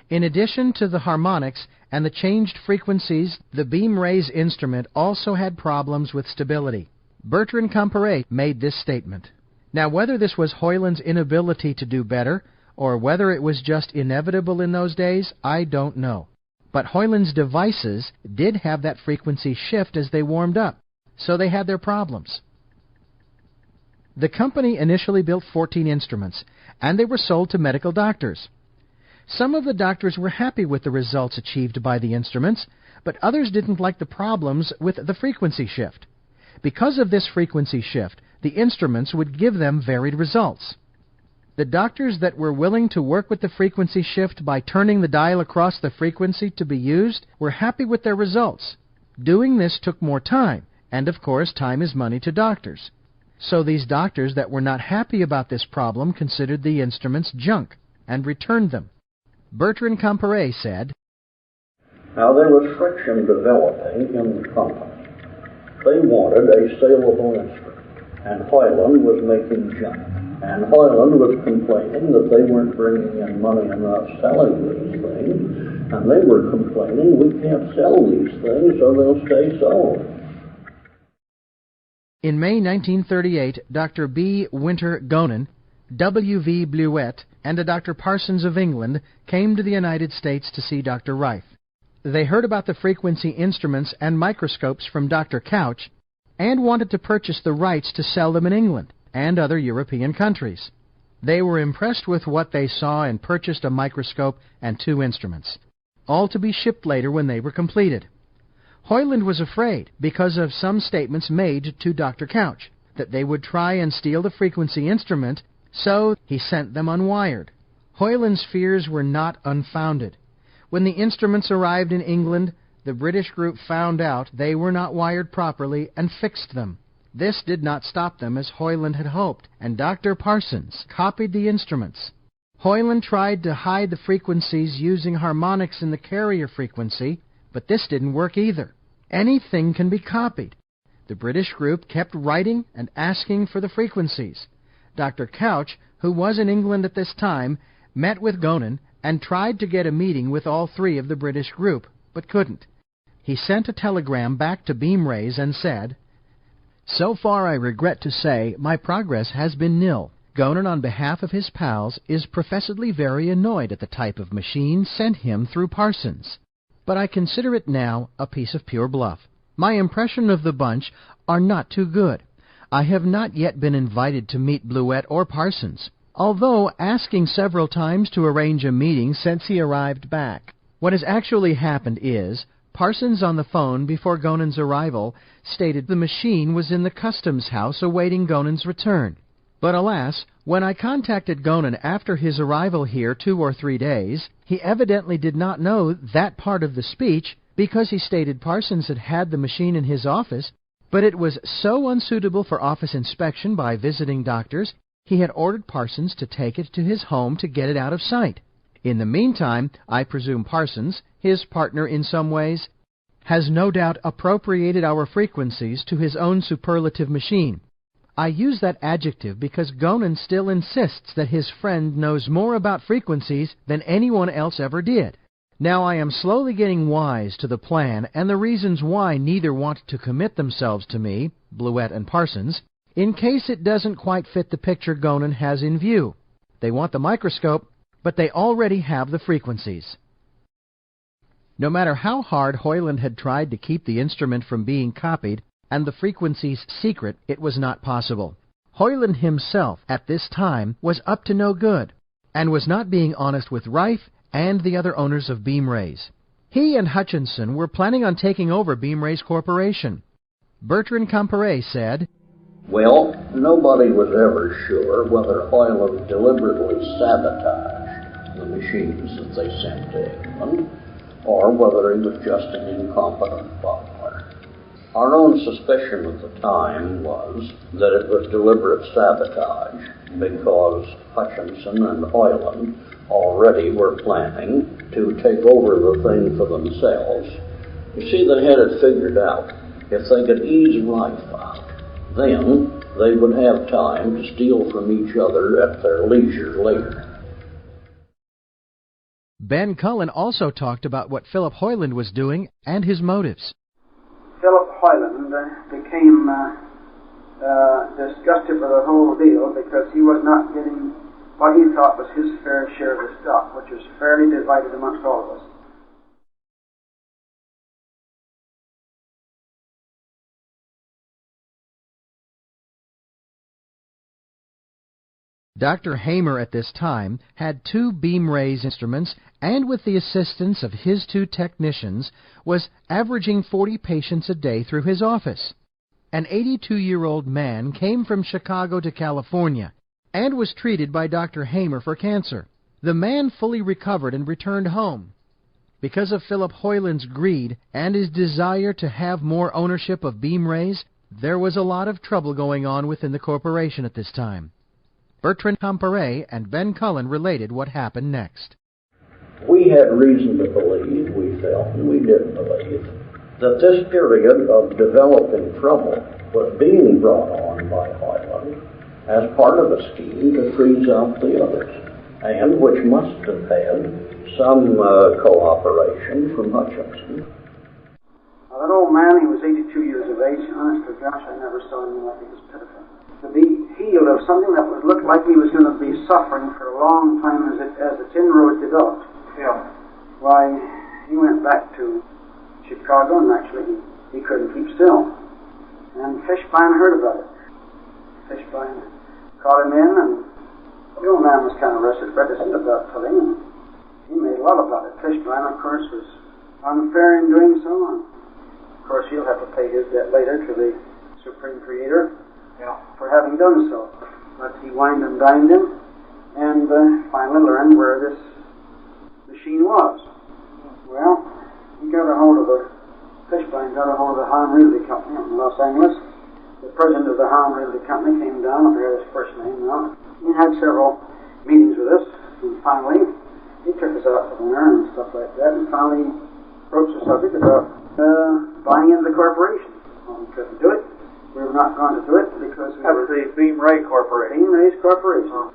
In addition to the harmonics and the changed frequencies, the Beam Rays instrument also had problems with stability. Bertrand Comparet made this statement. Now, whether this was Hoyland's inability to do better, or whether it was just inevitable in those days, I don't know. But Hoyland's devices did have that frequency shift as they warmed up, so they had their problems. The company initially built 14 instruments, and they were sold to medical doctors. Some of the doctors were happy with the results achieved by the instruments, but others didn't like the problems with the frequency shift. Because of this frequency shift, the instruments would give them varied results. The doctors that were willing to work with the frequency shift by turning the dial across the frequency to be used were happy with their results. Doing this took more time, and of course time is money to doctors. So these doctors that were not happy about this problem considered the instruments junk and returned them. Bertrand Comparet said, Now there was friction developing in the company. They wanted a saleable instrument, and Hoyland was making junk. And Hoyland was complaining that they weren't bringing in money enough selling these things, and they were complaining we can't sell these things, so they'll stay sold. In May 1938, Dr. B. Winter Gonen, W. V. Bleuette, and a Dr. Parsons of England came to the United States to see Dr. Rife. They heard about the frequency instruments and microscopes from Dr. Couch and wanted to purchase the rights to sell them in England and other European countries. They were impressed with what they saw and purchased a microscope and 2 instruments, all to be shipped later when they were completed. Hoyland was afraid, because of some statements made to Dr. Couch, that they would try and steal the frequency instrument, so he sent them unwired. Hoyland's fears were not unfounded. When the instruments arrived in England, the British group found out they were not wired properly and fixed them. This did not stop them as Hoyland had hoped, and Dr. Parsons copied the instruments. Hoyland tried to hide the frequencies using harmonics in the carrier frequency, but this didn't work either. Anything can be copied. The British group kept writing and asking for the frequencies. Dr. Couch, who was in England at this time, met with Gonen and tried to get a meeting with all 3 of the British group, but couldn't. He sent a telegram back to Beamrays and said, So far I regret to say my progress has been nil. Gonen, on behalf of his pals, is professedly very annoyed at the type of machine sent him through Parsons. But I consider it now a piece of pure bluff. My impression of the bunch are not too good. I have not yet been invited to meet Bleuette or Parsons, although asking several times to arrange a meeting since he arrived back. What has actually happened is, Parsons on the phone before Gonen's arrival stated the machine was in the customs house awaiting Gonen's return. But alas, when I contacted Gonen after his arrival here 2 or 3 days, he evidently did not know that part of the speech because he stated Parsons had had the machine in his office, but it was so unsuitable for office inspection by visiting doctors, he had ordered Parsons to take it to his home to get it out of sight. In the meantime, I presume Parsons, his partner in some ways, has no doubt appropriated our frequencies to his own superlative machine. I use that adjective because Gonen still insists that his friend knows more about frequencies than anyone else ever did. Now I am slowly getting wise to the plan and the reasons why neither want to commit themselves to me, Bleuette and Parsons, in case it doesn't quite fit the picture Gonen has in view. They want the microscope, but they already have the frequencies. No matter how hard Hoyland had tried to keep the instrument from being copied and the frequencies secret, it was not possible. Hoyland himself, at this time, was up to no good, and was not being honest with Rife and the other owners of Beamrays. He and Hutchinson were planning on taking over Beamrays Corporation. Bertrand Comparet said, Well, nobody was ever sure whether Hoyland deliberately sabotaged the machines that they sent to England, or whether he was just an incompetent butler. Our own suspicion at the time was that it was deliberate sabotage because Hutchinson and Hoyland already were planning to take over the thing for themselves. You see, they had it figured out. If they could ease Rife out, then they would have time to steal from each other at their leisure later. Ben Cullen also talked about what Philip Hoyland was doing and his motives. Philip Hoyland became disgusted with the whole deal because he was not getting what he thought was his fair share of the stock, which was fairly divided amongst all of us. Dr. Hamer at this time had 2 Beamrays instruments and with the assistance of his 2 technicians was averaging 40 patients a day through his office. An 82-year-old man came from Chicago to California and was treated by Dr. Hamer for cancer. The man fully recovered and returned home. Because of Philip Hoyland's greed and his desire to have more ownership of beam rays, there was a lot of trouble going on within the corporation at this time. Bertrand Comparet and Ben Cullen related what happened next. We had reason to believe, we felt, and we did believe, that this period of developing trouble was being brought on by Hoyland as part of a scheme to freeze out the others, and which must have had some cooperation from Hutchinson. Well, that old man, he was 82 years of age. Honest to gosh, I never saw him like he was pitiful. To be healed of something that looked like he was going to be suffering for a long time as its inroad developed. Yeah. Why, he went back to Chicago, and actually he couldn't keep still. And Fishbein heard about it. Fishbein called him in, and the old man was kind of reticent about telling him. He made a lot about it. Fishbein, of course, was unfair in doing so, and of course he'll have to pay his debt later to the Supreme Creator for having done so. But he wined and dined him, and finally learned where this machine was. Well, he got a hold of Fishbein got a hold of the Hahn Realty Company in Los Angeles. The president of the Hahn Realty Company came down, I forget his first name now. He had several meetings with us, and finally he took us out for dinner and stuff like that, and finally broached the subject about buying into the corporation. Well, we couldn't do it. We were not going to do it because we were the Beam Ray Corporation. Beam Ray's Corporation.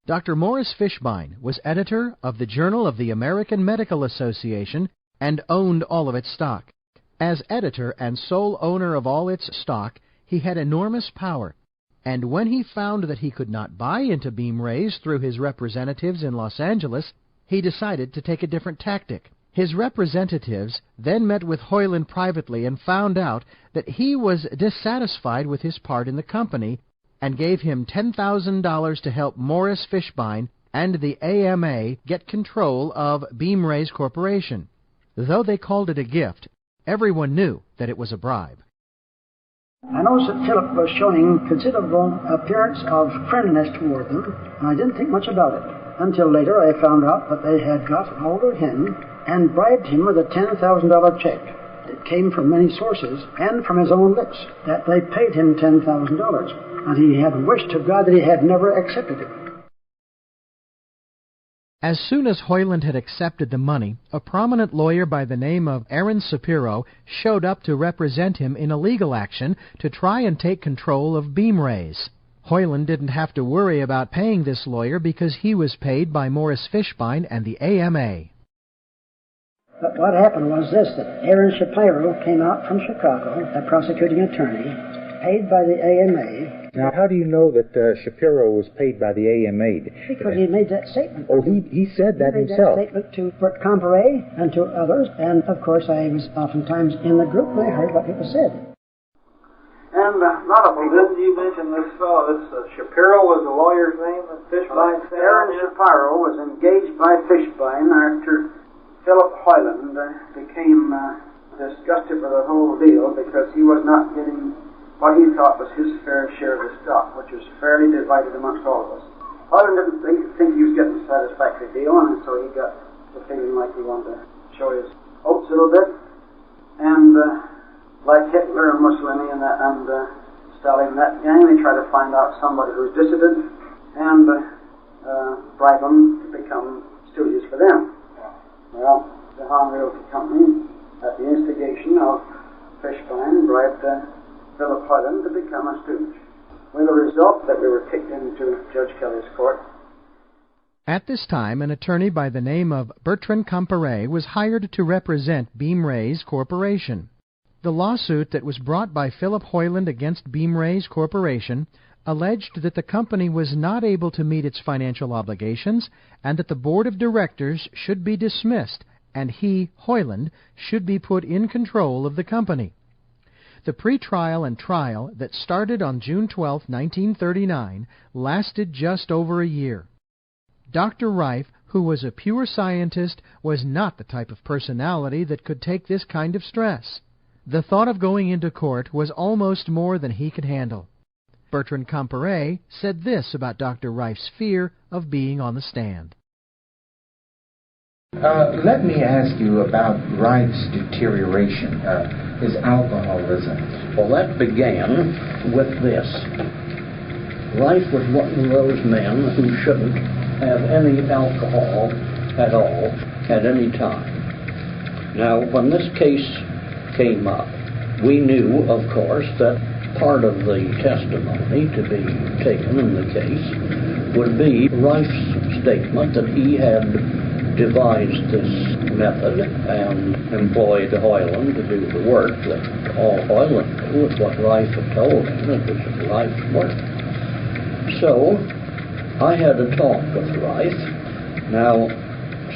Dr. Morris Fishbein was editor of the Journal of the American Medical Association and owned all of its stock. As editor and sole owner of all its stock, he had enormous power, and when he found that he could not buy into beam rays through his representatives in Los Angeles, he decided to take a different tactic. His representatives then met with Hoyland privately and found out that he was dissatisfied with his part in the company and gave him $10,000 to help Morris Fishbein and the AMA get control of Beam Rays Corporation. Though they called it a gift, everyone knew that it was a bribe. I noticed that Philip was showing considerable appearance of friendliness toward them, and I didn't think much about it. Until later I found out that they had got hold of him and bribed him with a $10,000 check. It came from many sources, and from his own lips, that they paid him $10,000, and he had wished to God that he had never accepted it. As soon as Hoyland had accepted the money, a prominent lawyer by the name of Aaron Shapiro showed up to represent him in a legal action to try and take control of Beam Rays. Hoyland didn't have to worry about paying this lawyer because he was paid by Morris Fishbein and the AMA. But what happened was this, that Aaron Shapiro came out from Chicago, a prosecuting attorney, paid by the AMA. Now, how do you know that Shapiro was paid by the AMA? Because he made that statement. Oh, he said that himself. He made that statement to Bert Comparet and to others, and of course I was oftentimes in the group and I heard what was said. And a lot of people... Didn't you mention this fellow, Shapiro was the lawyer's name that Fishbein said? Aaron Shapiro was engaged by Fishbein after Philip Hoyland became disgusted with the whole deal because he was not getting what he thought was his fair share of the stock, which was fairly divided amongst all of us. Hoyland didn't think he was getting a satisfactory deal, and so he got the feeling like he wanted to show his hopes a little bit. And like Hitler and Mussolini and Stalin and that gang, they try to find out somebody who's dissident and bribe them to become stooges for them. Well, the Hahn Realty Company, at the instigation of Fishbein, bribed Philip Hoyland to become a stooge, with the result that we were kicked into Judge Kelly's court. At this time, an attorney by the name of Bertrand Comparet was hired to represent Beam Rays Corporation. The lawsuit that was brought by Philip Hoyland against Beam Rays Corporation alleged that the company was not able to meet its financial obligations and that the board of directors should be dismissed and he, Hoyland, should be put in control of the company. The pretrial and trial that started on June 12, 1939, lasted just over a year. Dr. Rife, who was a pure scientist, was not the type of personality that could take this kind of stress. The thought of going into court was almost more than he could handle. Bertrand Comparet said this about Dr. Rife's fear of being on the stand. Let me ask you about Rife's deterioration, his alcoholism. Well, that began with this. Rife was one of those men who shouldn't have any alcohol at all at any time. Now, when this case came up, we knew, of course, that part of the testimony to be taken in the case would be Rife's statement that he had devised this method and employed Hoyland to do the work, that all Hoyland knew was what Rife had told him, it was Rife's work. So, I had a talk with Rife. Now,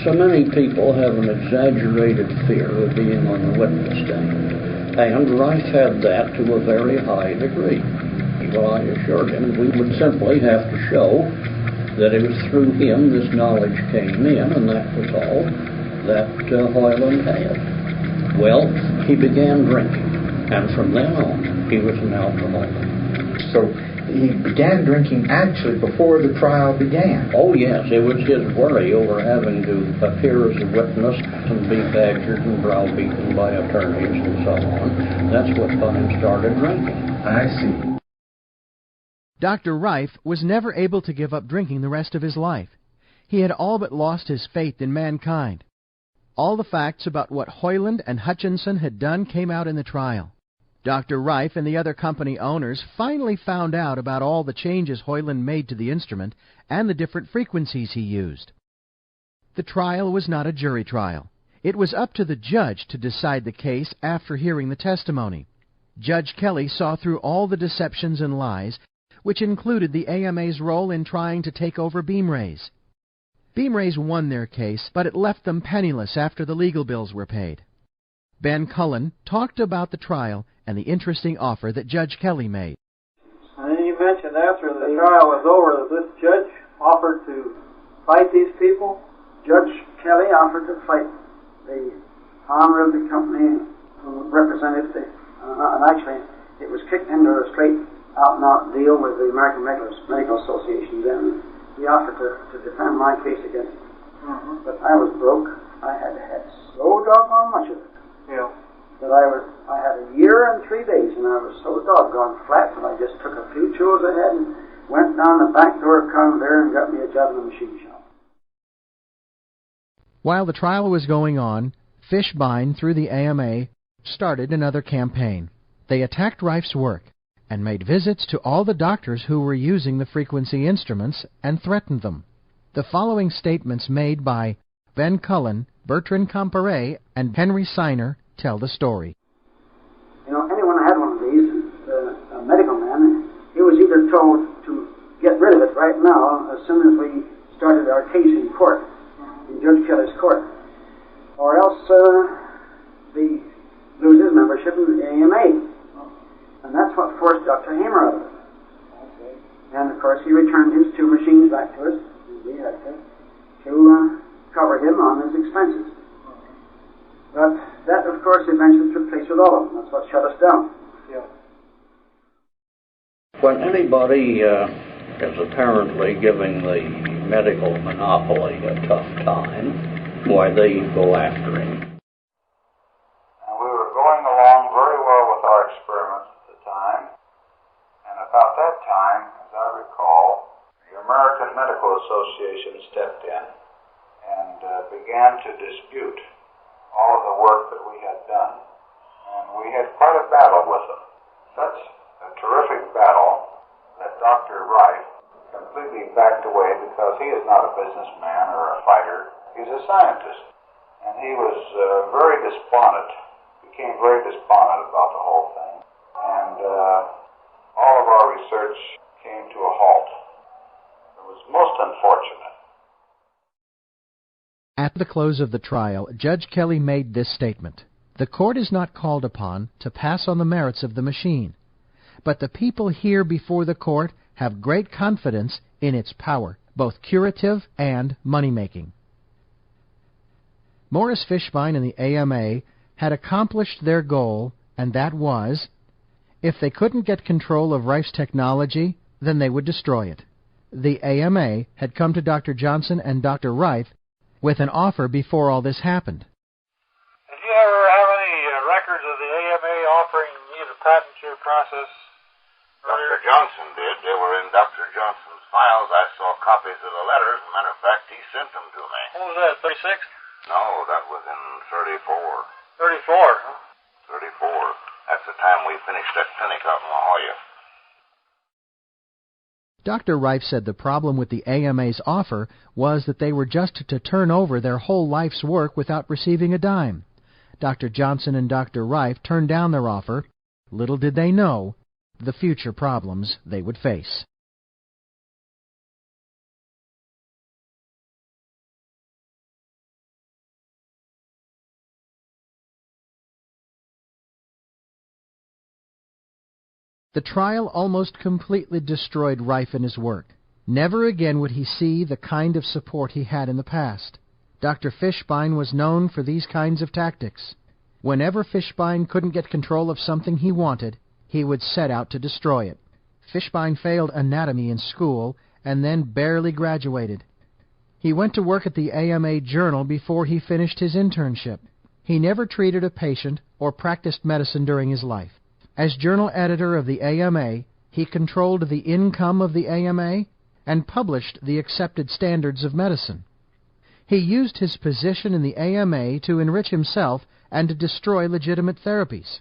so many people have an exaggerated fear of being on the witness stand, and Rife had that to a very high degree. Well, I assured him we would simply have to show that it was through him this knowledge came in, and that was all that Hoyland had. Well, he began drinking, and from then on, he was an alcoholic. So he began drinking actually before the trial began? Oh, yes. It was his worry over having to appear as a witness and be badgered and browbeaten by attorneys and so on. That's what got him started drinking. I see. Dr. Rife was never able to give up drinking the rest of his life. He had all but lost his faith in mankind. All the facts about what Hoyland and Hutchinson had done came out in the trial. Dr. Rife and the other company owners finally found out about all the changes Hoyland made to the instrument and the different frequencies he used. The trial was not a jury trial. It was up to the judge to decide the case after hearing the testimony. Judge Kelly saw through all the deceptions and lies, which included the AMA's role in trying to take over Beamrays. Beamrays won their case, but it left them penniless after the legal bills were paid. Ben Cullen talked about the trial and the interesting offer that Judge Kelly made. And then you mentioned after the trial was over that this judge offered to fight these people? Judge Kelly offered to fight the owner of the company who represented the, and actually it was kicked into a straight out-and-out deal with the American Medical Association then. He offered to defend my case against it. Mm-hmm. But I was broke. I had so doggone much of it. Yeah. That I had a year and 3 days, and I was so doggone flat that I just took a few chores I had and went down the back door of Convair and got me a job in the machine shop. While the trial was going on, Fishbein, through the AMA, started another campaign. They attacked Rife's work and made visits to all the doctors who were using the frequency instruments and threatened them. The following statements made by Ben Cullen, Bertrand Comparet, and Henry Seiner tell the story. You know, anyone who had one of these, a medical man, he was either told to get rid of it right now as soon as we started our case in court, in Judge Kelly's court, or else he lose his membership in the AMA. And that's what forced Dr. Hamer out of it. Okay. And of course he returned his 2 machines back to us. We had to cover him on his expenses. Okay. But that, of course, eventually took place with all of them. That's what shut us down. Yeah. When anybody is apparently giving the medical monopoly a tough time, why, they go after him. And we were going along very well with our experiments. And about that time, as I recall, the American Medical Association stepped in and began to dispute all of the work that we had done. And we had quite a battle with them. Such a terrific battle that Dr. Rife completely backed away because he is not a businessman or a fighter. He's a scientist. And he was very despondent, became very despondent about the whole thing. And all of our research came to a halt. It was most unfortunate. At the close of the trial, Judge Kelly made this statement: "The court is not called upon to pass on the merits of the machine, but the people here before the court have great confidence in its power, both curative and money-making." Morris Fishbein and the AMA had accomplished their goal, and that was If they couldn't get control of Rife's technology, then they would destroy it. The AMA had come to Dr. Johnson and Dr. Rife with an offer before all this happened. Did you ever have any records of the AMA offering you to patent your process? Dr. Johnson did. They were in Dr. Johnson's files. I saw copies of the letters. As a matter of fact, he sent them to me. What was that, 36? No, that was in 34. 34, huh? 34. That's the time we finished that clinic out in La Jolla. Dr. Rife said the problem with the AMA's offer was that they were just to turn over their whole life's work without receiving a dime. Dr. Johnson and Dr. Rife turned down their offer. Little did they know the future problems they would face. The trial almost completely destroyed Rife and his work. Never again would he see the kind of support he had in the past. Dr. Fishbein was known for these kinds of tactics. Whenever Fishbein couldn't get control of something he wanted, he would set out to destroy it. Fishbein failed anatomy in school and then barely graduated. He went to work at the AMA Journal before he finished his internship. He never treated a patient or practiced medicine during his life. As journal editor of the AMA, he controlled the income of the AMA and published the accepted standards of medicine. He used his position in the AMA to enrich himself and to destroy legitimate therapies.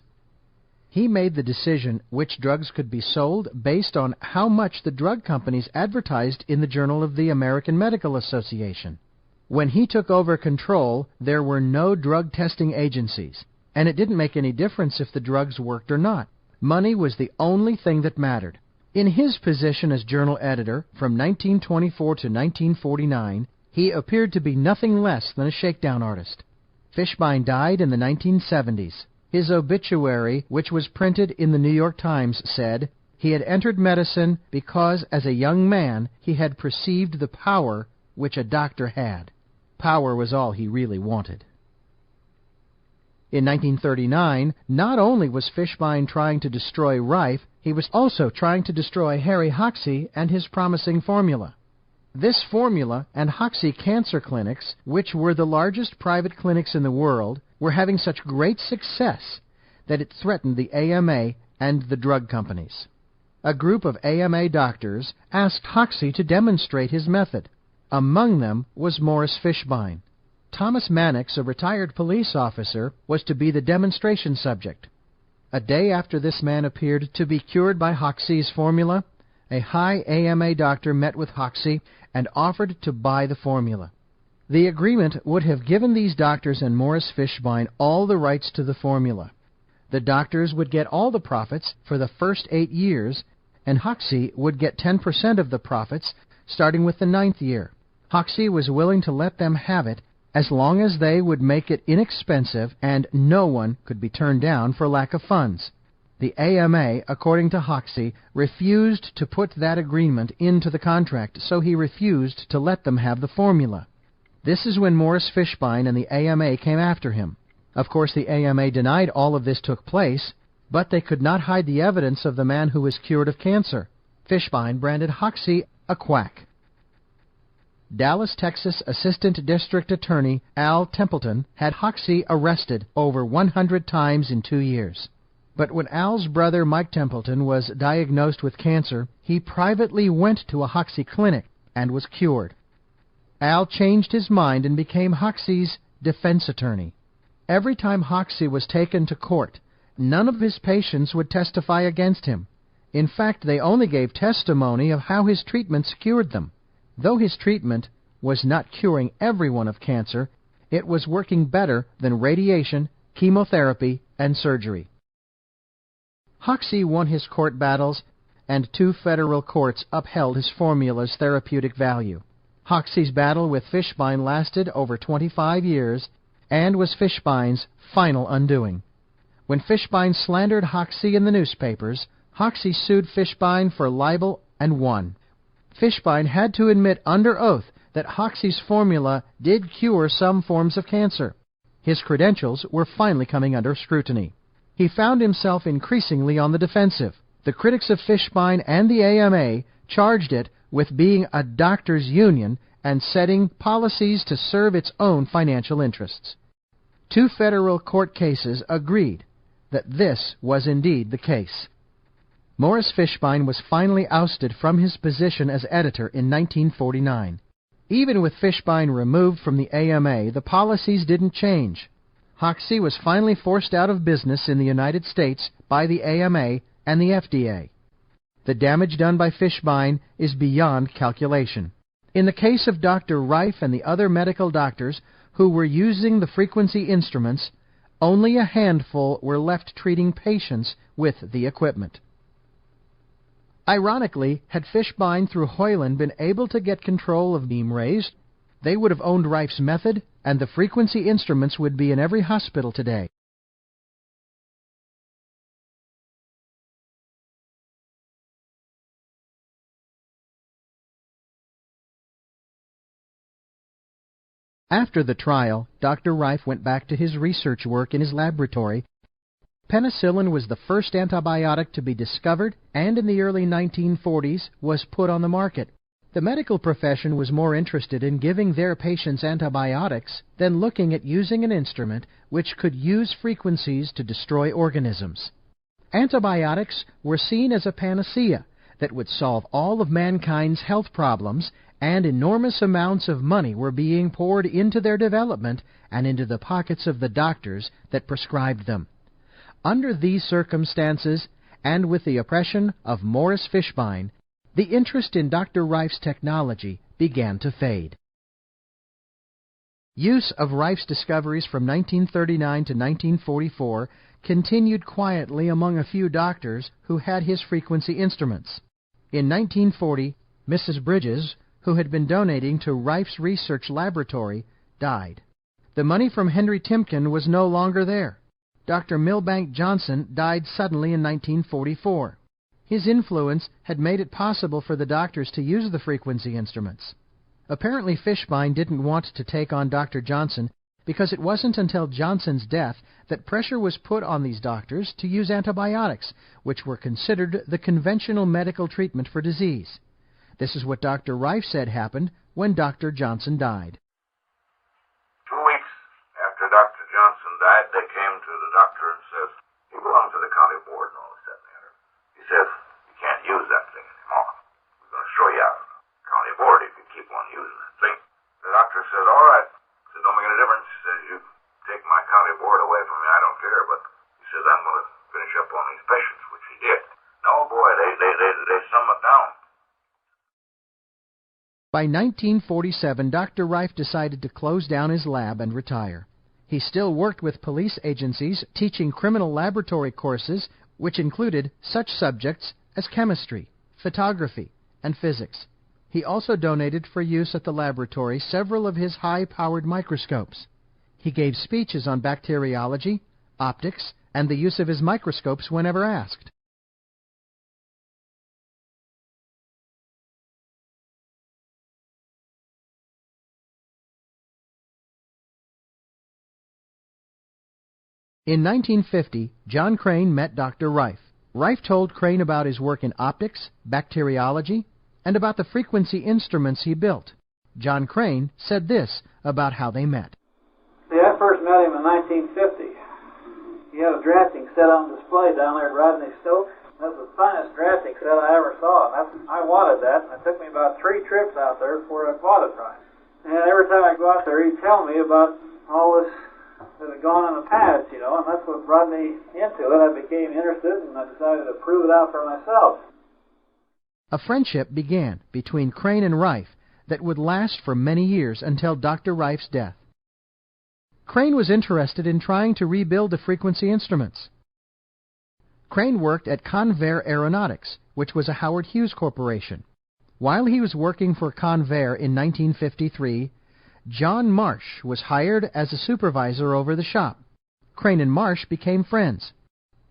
He made the decision which drugs could be sold based on how much the drug companies advertised in the Journal of the American Medical Association. When he took over control, there were no drug testing agencies, and it didn't make any difference if the drugs worked or not. Money was the only thing that mattered. In his position as journal editor from 1924 to 1949, he appeared to be nothing less than a shakedown artist. Fishbein died in the 1970s. His obituary, which was printed in the New York Times, said he had entered medicine because as a young man he had perceived the power which a doctor had. Power was all he really wanted. In 1939, not only was Fishbein trying to destroy Rife, he was also trying to destroy Harry Hoxsey and his promising formula. This formula and Hoxsey cancer clinics, which were the largest private clinics in the world, were having such great success that it threatened the AMA and the drug companies. A group of AMA doctors asked Hoxsey to demonstrate his method. Among them was Morris Fishbein. Thomas Mannix, a retired police officer, was to be the demonstration subject. A day after this man appeared to be cured by Hoxsey's formula, a high AMA doctor met with Hoxsey and offered to buy the formula. The agreement would have given these doctors and Morris Fishbein all the rights to the formula. The doctors would get all the profits for the first 8 years, and Hoxsey would get 10% of the profits starting with the 9th year. Hoxsey was willing to let them have it as long as they would make it inexpensive and no one could be turned down for lack of funds. The AMA, according to Hoxsey, refused to put that agreement into the contract, so he refused to let them have the formula. This is when Morris Fishbein and the AMA came after him. Of course, the AMA denied all of this took place, but they could not hide the evidence of the man who was cured of cancer. Fishbein branded Hoxsey a quack. Dallas, Texas Assistant District Attorney Al Templeton had Hoxsey arrested over 100 times in 2 years. But when Al's brother Mike Templeton was diagnosed with cancer, he privately went to a Hoxsey clinic and was cured. Al changed his mind and became Hoxsey's defense attorney. Every time Hoxsey was taken to court, none of his patients would testify against him. In fact, they only gave testimony of how his treatments cured them. Though his treatment was not curing everyone of cancer, it was working better than radiation, chemotherapy, and surgery. Hoxsey won his court battles, and 2 federal courts upheld his formula's therapeutic value. Hoxsey's battle with Fishbein lasted over 25 years and was Fishbein's final undoing. When Fishbein slandered Hoxsey in the newspapers, Hoxsey sued Fishbein for libel and won. Fishbein had to admit under oath that Hoxsey's formula did cure some forms of cancer. His credentials were finally coming under scrutiny. He found himself increasingly on the defensive. The critics of Fishbein and the AMA charged it with being a doctors' union and setting policies to serve its own financial interests. 2 federal court cases agreed that this was indeed the case. Morris Fishbein was finally ousted from his position as editor in 1949. Even with Fishbein removed from the AMA, the policies didn't change. Hoxsey was finally forced out of business in the United States by the AMA and the FDA. The damage done by Fishbein is beyond calculation. In the case of Dr. Rife and the other medical doctors who were using the frequency instruments, only a handful were left treating patients with the equipment. Ironically, had Fishbein through Hoyland been able to get control of beam rays, they would have owned Rife's method, and the frequency instruments would be in every hospital today. After the trial, Dr. Rife went back to his research work in his laboratory. Penicillin was the first antibiotic to be discovered, and in the early 1940s was put on the market. The medical profession was more interested in giving their patients antibiotics than looking at using an instrument which could use frequencies to destroy organisms. Antibiotics were seen as a panacea that would solve all of mankind's health problems, and enormous amounts of money were being poured into their development and into the pockets of the doctors that prescribed them. Under these circumstances, and with the oppression of Morris Fishbein, the interest in Dr. Rife's technology began to fade. Use of Rife's discoveries from 1939 to 1944 continued quietly among a few doctors who had his frequency instruments. In 1940, Mrs. Bridges, who had been donating to Rife's research laboratory, died. The money from Henry Timken was no longer there. Dr. Milbank Johnson died suddenly in 1944. His influence had made it possible for the doctors to use the frequency instruments. Apparently Fishbein didn't want to take on Dr. Johnson because it wasn't until Johnson's death that pressure was put on these doctors to use antibiotics, which were considered the conventional medical treatment for disease. This is what Dr. Rife said happened when Dr. Johnson died. 2 weeks after Dr. Johnson died, they came to the doctor and says, he belonged to the county board and all this, that, and the other. He says, you can't use that thing anymore. We're going to throw you out of the county board if you keep on using that thing. The doctor said, all right. He said, don't make any difference. He says, you take my county board away from me, I don't care, but he says, I'm going to finish up on these patients, which he did. No, boy, they sum it down. By 1947, Dr. Rife decided to close down his lab and retire. He still worked with police agencies teaching criminal laboratory courses, which included such subjects as chemistry, photography, and physics. He also donated for use at the laboratory several of his high-powered microscopes. He gave speeches on bacteriology, optics, and the use of his microscopes whenever asked. In 1950, John Crane met Dr. Rife. Rife told Crane about his work in optics, bacteriology, and about the frequency instruments he built. John Crane said this about how they met. See, I first met him in 1950. He had a drafting set on display down there at Rodney Stokes. That was the finest drafting set I ever saw. I wanted that, and it took me about 3 trips out there before I bought it right. And every time I go out there, he'd tell me about all this that had gone in the past, and that's what brought me into it. I became interested, and I decided to prove it out for myself. A friendship began between Crane and Rife that would last for many years until Dr. Rife's death. Crane was interested in trying to rebuild the frequency instruments. Crane worked at Convair Aeronautics, which was a Howard Hughes corporation. While he was working for Convair in 1953, John Marsh was hired as a supervisor over the shop. Crane and Marsh became friends.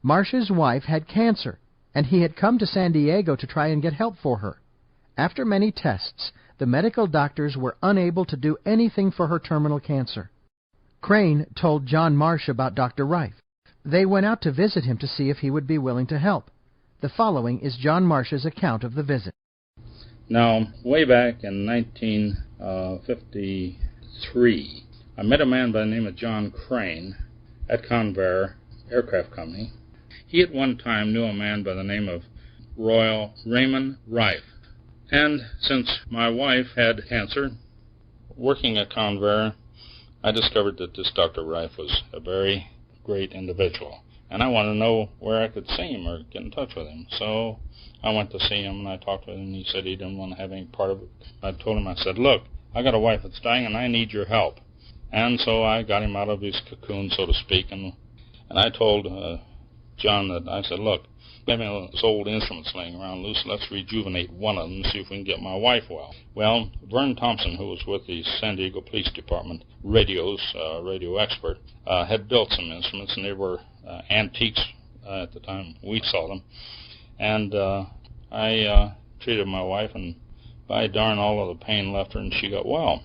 Marsh's wife had cancer, and he had come to San Diego to try and get help for her. After many tests, the medical doctors were unable to do anything for her terminal cancer. Crane told John Marsh about Dr. Rife. They went out to visit him to see if he would be willing to help. The following is John Marsh's account of the visit. Now, way back in 1953, I met a man by the name of John Crane at Convair Aircraft Company. He at one time knew a man by the name of Royal Raymond Rife. And since my wife had cancer, working at Convair, I discovered that this Dr. Rife was a very great individual. And I wanted to know where I could see him or get in touch with him. So I went to see him and I talked with him. He said he didn't want to have any part of it. I told him, I said, look, I got a wife that's dying and I need your help. And so I got him out of his cocoon, so to speak, and I told John that, I said, look, we have those old instruments laying around loose. Let's rejuvenate one of them and see if we can get my wife well. Well, Vern Thompson, who was with the San Diego Police Department radio expert, had built some instruments, and they were antiques at the time we saw them. And I treated my wife, and by darn, all of the pain left her, and she got well.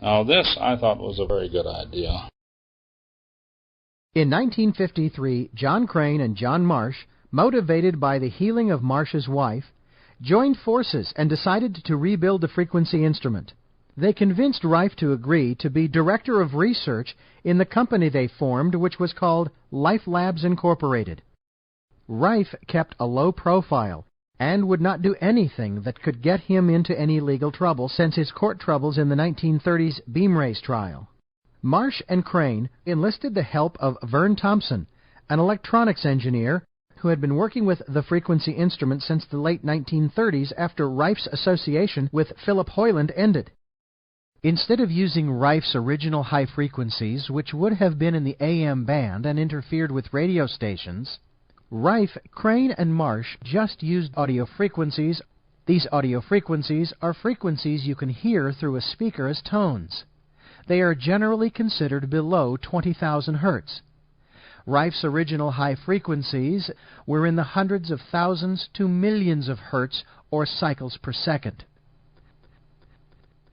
Now, this I thought was a very good idea. In 1953, John Crane and John Marsh, motivated by the healing of Marsh's wife, joined forces and decided to rebuild the frequency instrument. They convinced Rife to agree to be director of research in the company they formed, which was called Life Labs Incorporated. Rife kept a low profile and would not do anything that could get him into any legal trouble since his court troubles in the 1930s beam race trial. Marsh and Crane enlisted the help of Vern Thompson, an electronics engineer who had been working with the frequency instrument since the late 1930s after Rife's association with Philip Hoyland ended. Instead of using Rife's original high frequencies, which would have been in the AM band and interfered with radio stations, Rife, Crane, and Marsh just used audio frequencies. These audio frequencies are frequencies you can hear through a speaker as tones. They are generally considered below 20,000 hertz. Rife's original high frequencies were in the hundreds of thousands to millions of hertz or cycles per second.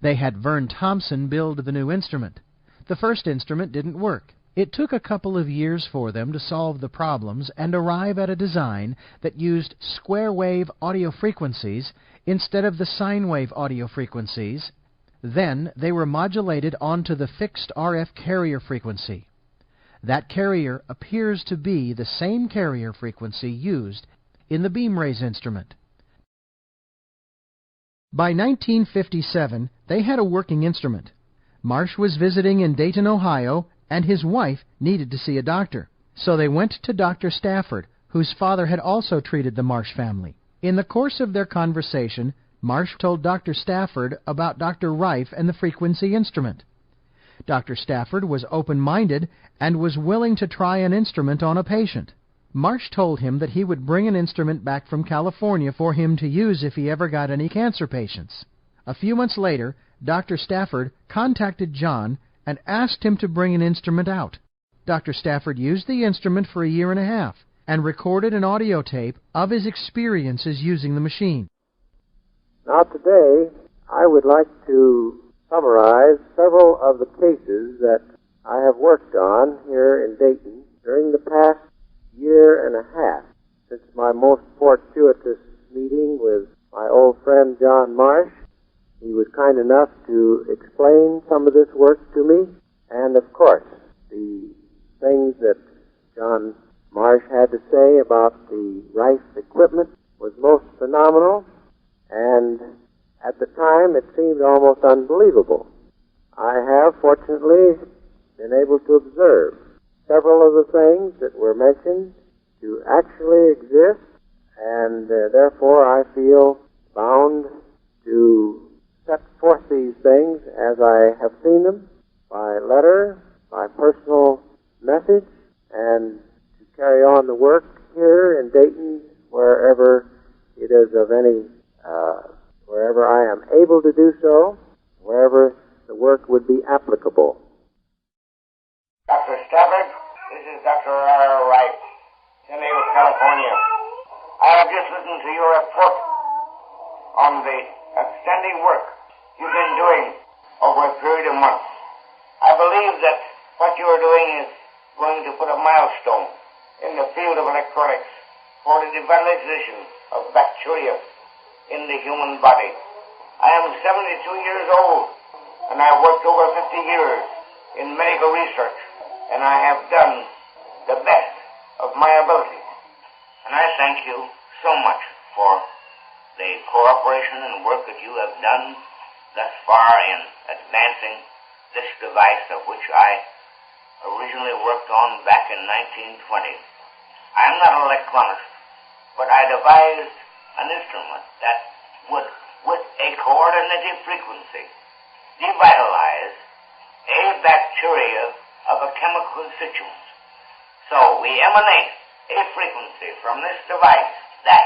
They had Vern Thompson build the new instrument. The first instrument didn't work. It took a couple of years for them to solve the problems and arrive at a design that used square wave audio frequencies instead of the sine wave audio frequencies. Then they were modulated onto the fixed RF carrier frequency. That carrier appears to be the same carrier frequency used in the beam rays instrument. By 1957, they had a working instrument. Marsh was visiting in Dayton, Ohio, and his wife needed to see a doctor. So they went to Dr. Stafford, whose father had also treated the Marsh family. In the course of their conversation, Marsh told Dr. Stafford about Dr. Rife and the frequency instrument. Dr. Stafford was open-minded and was willing to try an instrument on a patient. Marsh told him that he would bring an instrument back from California for him to use if he ever got any cancer patients. A few months later, Dr. Stafford contacted John and asked him to bring an instrument out. Dr. Stafford used the instrument for a year and a half and recorded an audio tape of his experiences using the machine. Now today, I would like to summarize several of the cases that I have worked on here in Dayton during the past year and a half since my most fortuitous meeting with my old friend John Marsh. He was kind enough to explain some of this work to me, and of course, the things that John Marsh had to say about the Rife equipment was most phenomenal, and at the time it seemed almost unbelievable. I have, fortunately, been able to observe several of the things that were mentioned to actually exist, and therefore I feel bound to set forth these things as I have seen them, by letter, by personal message, and to carry on the work here in Dayton wherever it is of any, wherever I am able to do so, wherever the work would be applicable. Dr. Stafford, this is Dr. Rife, San Diego, California. I have just listened to your report on the outstanding work you've been doing over a period of months. I believe that what you are doing is going to put a milestone in the field of electronics for the devaluation of bacteria in the human body. I am 72 years old, and I've worked over 50 years in medical research, and I have done the best of my ability. And I thank you so much for the cooperation and work that you have done thus far in advancing this device of which I originally worked on back in 1920. I am not an electronist, but I devised an instrument that would, with a coordinated frequency, devitalize a bacteria of a chemical constituent. So we emanate a frequency from this device that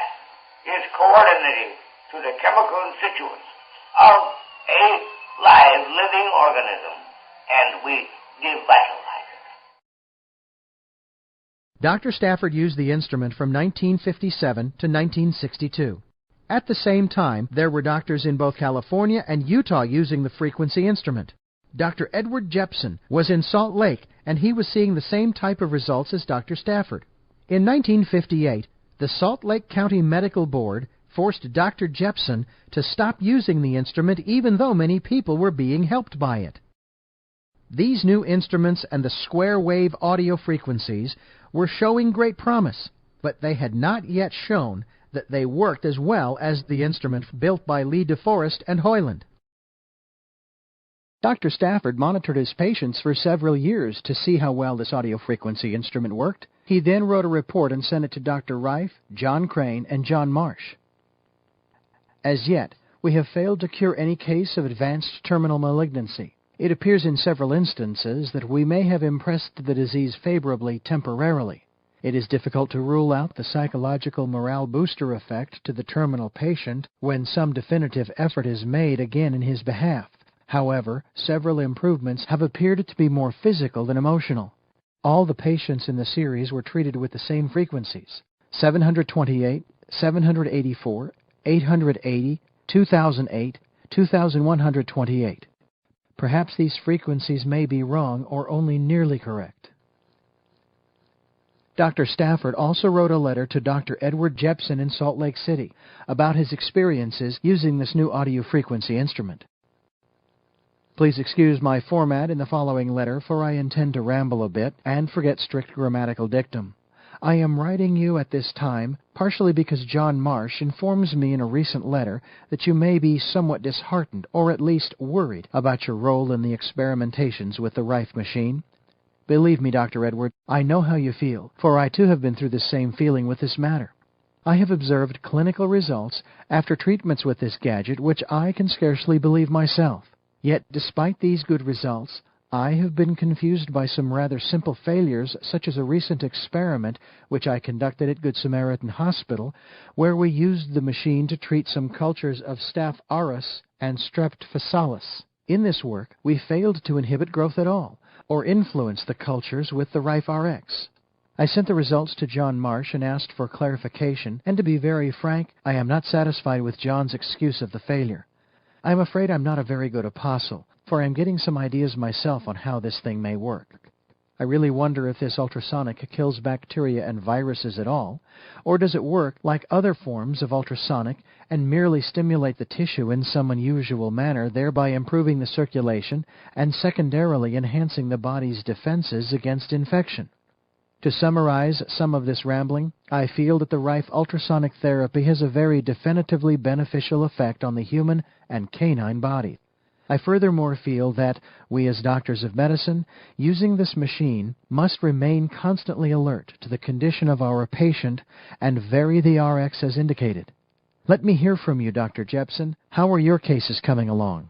is coordinated to the chemical constituents of a live living organism, and we devitalize it. Dr. Stafford used the instrument from 1957 to 1962. At the same time, there were doctors in both California and Utah using the frequency instrument. Dr. Edward Jepson was in Salt Lake, and he was seeing the same type of results as Dr. Stafford. In 1958, the Salt Lake County Medical Board forced Dr. Jepson to stop using the instrument even though many people were being helped by it. These new instruments and the square wave audio frequencies were showing great promise, but they had not yet shown that they worked as well as the instrument built by Lee DeForest and Hoyland. Dr. Stafford monitored his patients for several years to see how well this audio frequency instrument worked. He then wrote a report and sent it to Dr. Rife, John Crane, and John Marsh. As yet, we have failed to cure any case of advanced terminal malignancy. It appears in several instances that we may have impressed the disease favorably temporarily. It is difficult to rule out the psychological morale booster effect to the terminal patient when some definitive effort is made again in his behalf. However, several improvements have appeared to be more physical than emotional. All the patients in the series were treated with the same frequencies: 728, 784, 880, 2008, 2128. Perhaps these frequencies may be wrong or only nearly correct. Dr. Stafford also wrote a letter to Dr. Edward Jepson in Salt Lake City about his experiences using this new audio frequency instrument. Please excuse my format in the following letter, for I intend to ramble a bit and forget strict grammatical dictum. I am writing you at this time partially because John Marsh informs me in a recent letter that you may be somewhat disheartened or at least worried about your role in the experimentations with the Rife machine. Believe me, Dr. Edward, I know how you feel, for I too have been through the same feeling with this matter. I have observed clinical results after treatments with this gadget which I can scarcely believe myself. Yet, despite these good results, I have been confused by some rather simple failures, such as a recent experiment which I conducted at Good Samaritan Hospital, where we used the machine to treat some cultures of Staph aureus and Strep phasalis. In this work, we failed to inhibit growth at all, or influence the cultures with the Rife RX. I sent the results to John Marsh and asked for clarification, and to be very frank, I am not satisfied with John's excuse of the failure. I am afraid I'm not a very good apostle, for I am getting some ideas myself on how this thing may work. I really wonder if this ultrasonic kills bacteria and viruses at all, or does it work like other forms of ultrasonic and merely stimulate the tissue in some unusual manner, thereby improving the circulation and secondarily enhancing the body's defenses against infection. To summarize some of this rambling, I feel that the Rife ultrasonic therapy has a very definitively beneficial effect on the human and canine body. I furthermore feel that we as doctors of medicine, using this machine, must remain constantly alert to the condition of our patient and vary the RX as indicated. Let me hear from you, Dr. Jepson. How are your cases coming along?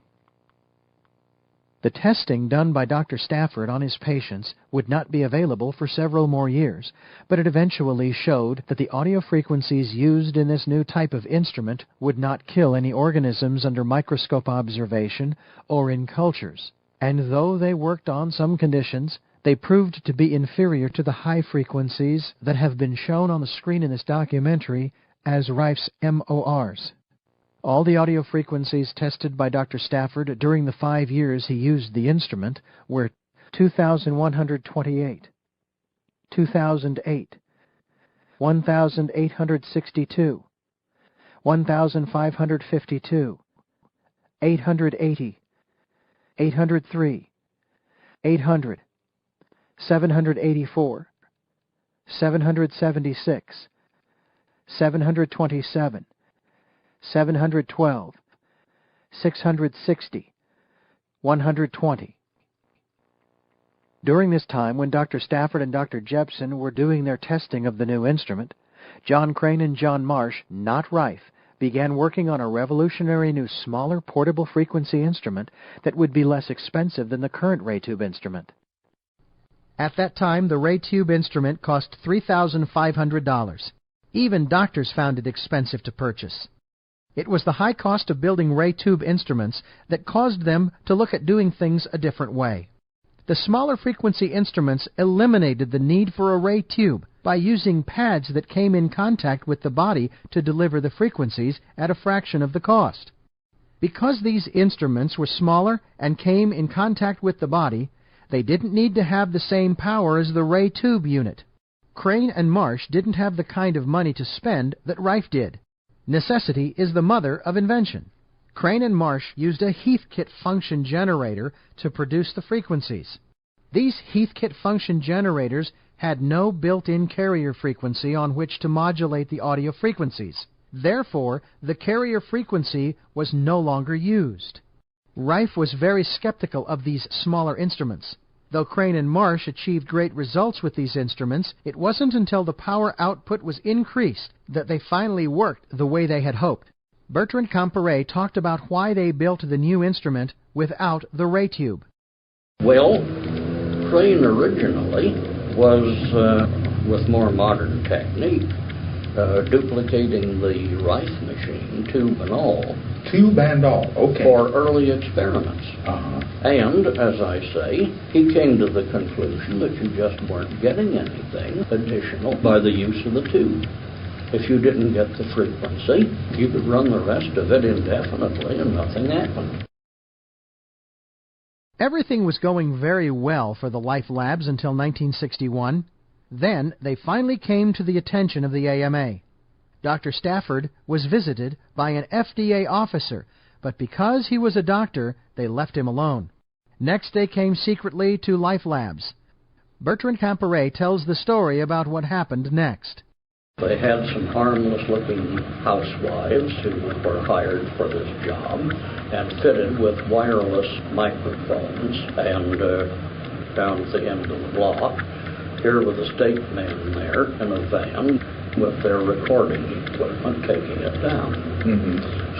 The testing done by Dr. Stafford on his patients would not be available for several more years, but it eventually showed that the audio frequencies used in this new type of instrument would not kill any organisms under microscope observation or in cultures, and though they worked on some conditions, they proved to be inferior to the high frequencies that have been shown on the screen in this documentary as Rife's MORs. All the audio frequencies tested by Dr. Stafford during the 5 years he used the instrument were 2,128. 2008, 1,862, 1,552, 880, 803, 800, 784, 776, 727, 712, 660, 120. During this time, when Dr. Stafford and Dr. Jepson were doing their testing of the new instrument, John Crane and John Marsh, not Rife, began working on a revolutionary new smaller portable frequency instrument that would be less expensive than the current ray tube instrument. At that time, the ray tube instrument cost $3,500. Even doctors found it expensive to purchase. It was the high cost of building ray tube instruments that caused them to look at doing things a different way. The smaller frequency instruments eliminated the need for a ray tube by using pads that came in contact with the body to deliver the frequencies at a fraction of the cost. Because these instruments were smaller and came in contact with the body, they didn't need to have the same power as the ray tube unit. Crane and Marsh didn't have the kind of money to spend that Rife did. Necessity is the mother of invention. Crane and Marsh used a Heathkit function generator to produce the frequencies. These Heathkit function generators had no built-in carrier frequency on which to modulate the audio frequencies. Therefore, the carrier frequency was no longer used. Rife was very skeptical of these smaller instruments. Though Crane and Marsh achieved great results with these instruments, it wasn't until the power output was increased that they finally worked the way they had hoped. Bertrand Comparet talked about why they built the new instrument without the ray tube. Well, Crane originally was, with more modern technique, duplicating the Rife machine, tube and all. Tube and all, okay. For early experiments. And, as I say, he came to the conclusion that you just weren't getting anything additional by the use of the tube. If you didn't get the frequency, you could run the rest of it indefinitely and nothing happened. Everything was going very well for the Life Labs until 1961. Then they finally came to the attention of the AMA. Dr. Stafford was visited by an FDA officer, but because he was a doctor, they left him alone. Next they came secretly to Life Labs. Bertrand Comparet tells the story about what happened next. They had some harmless-looking housewives who were hired for this job and fitted with wireless microphones and down at the end of the block. Here with a state man there in a van with their recording equipment taking it down.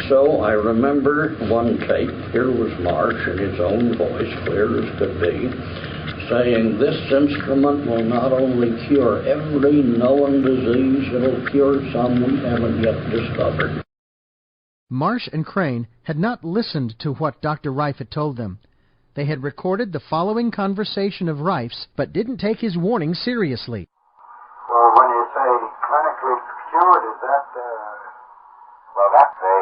So I remember one tape, here was Marsh in his own voice, clear as could be, saying, "This instrument will not only cure every known disease, it'll cure some we haven't yet discovered." Marsh and Crane had not listened to what Dr. Rife had told them. They had recorded the following conversation of Rife's, but didn't take his warning seriously. So when you say clinically cured, is that, well, that's a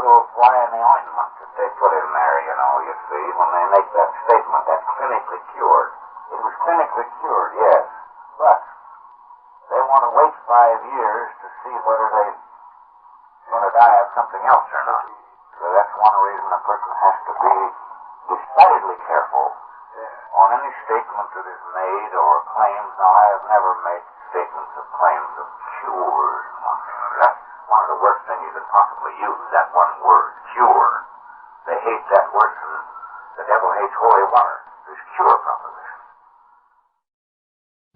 little fly in the ointment that they put in there, you see, when they make that statement, that's clinically cured. It was clinically cured, yes, but they want to wait 5 years to see whether they're going to die of something else or not. So that's one reason a person has to be decidedly careful on any statement that is made or claims. Now, I have never made statements of claims of cures. That's one of the worst things you could possibly use, that one word, cure. They hate that worse than the devil hates holy water, this cure proposition.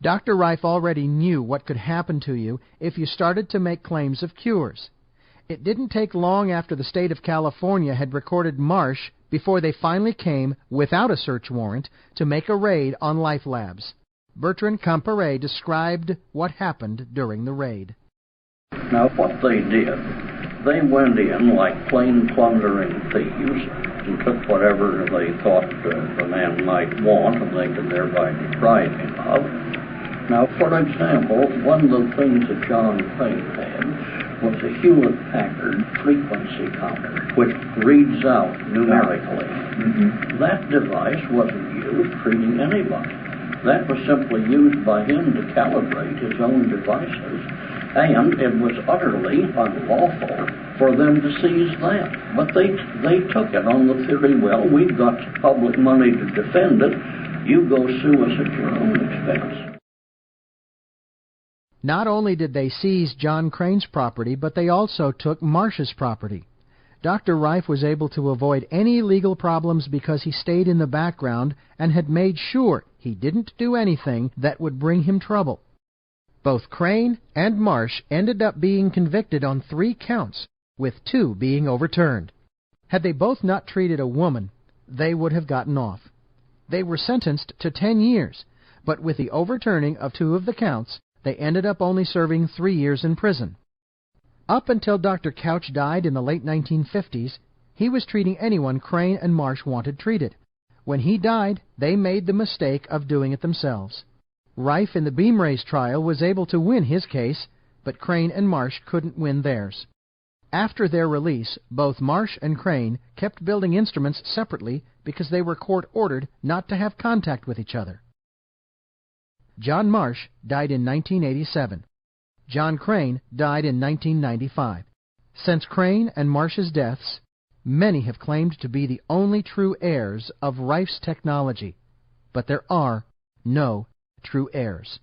Dr. Rife already knew what could happen to you if you started to make claims of cures. It didn't take long after the state of California had recorded Marsh before they finally came, without a search warrant, to make a raid on Life Labs. Bertrand Comparet described what happened during the raid. Now, what they did, they went in like plain plundering thieves and took whatever they thought the man might want and they could thereby deprive him of. Now, for example, one of the things that John Crane had was a Hewlett-Packard frequency counter, which reads out numerically. That device wasn't used treating anybody. That was simply used by him to calibrate his own devices, and it was utterly unlawful for them to seize that. But they took it on the theory, well, we've got public money to defend it. You go sue us at your own expense. Not only did they seize John Crane's property, but they also took Marsh's property. Dr. Rife was able to avoid any legal problems because he stayed in the background and had made sure he didn't do anything that would bring him trouble. Both Crane and Marsh ended up being convicted on 3 counts, with 2 being overturned. Had they both not treated a woman, they would have gotten off. They were sentenced to 10 years, but with the overturning of 2 of the counts, they ended up only serving 3 years in prison. Up until Dr. Couch died in the late 1950s, he was treating anyone Crane and Marsh wanted treated. When he died, they made the mistake of doing it themselves. Rife in the beam race trial was able to win his case, but Crane and Marsh couldn't win theirs. After their release, both Marsh and Crane kept building instruments separately because they were court-ordered not to have contact with each other. John Marsh died in 1987. John Crane died in 1995. Since Crane and Marsh's deaths, many have claimed to be the only true heirs of Rife's technology, but there are no true heirs.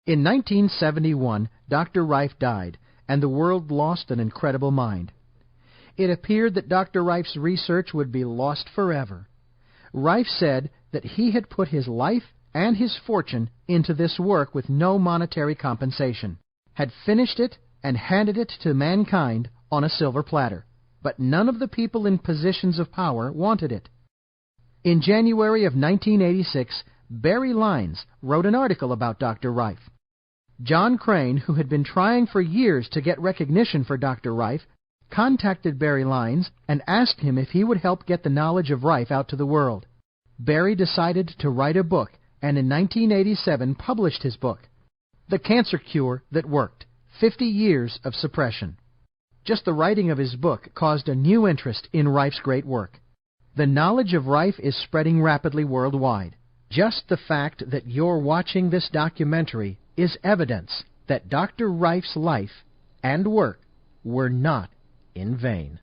In 1971, Dr. Rife died, and the world lost an incredible mind. It appeared that Dr. Rife's research would be lost forever. Rife said that he had put his life and his fortune into this work with no monetary compensation, had finished it and handed it to mankind on a silver platter, but none of the people in positions of power wanted it. In January of 1986, Barry Lyons wrote an article about Dr. Rife. John Crane, who had been trying for years to get recognition for Dr. Rife, contacted Barry Lyons and asked him if he would help get the knowledge of Rife out to the world. Barry decided to write a book, and in 1987 published his book, The Cancer Cure That Worked, 50 Years of Suppression. Just the writing of his book caused a new interest in Rife's great work. The knowledge of Rife is spreading rapidly worldwide. Just the fact that you're watching this documentary is evidence that Dr. Rife's life and work were not in vain.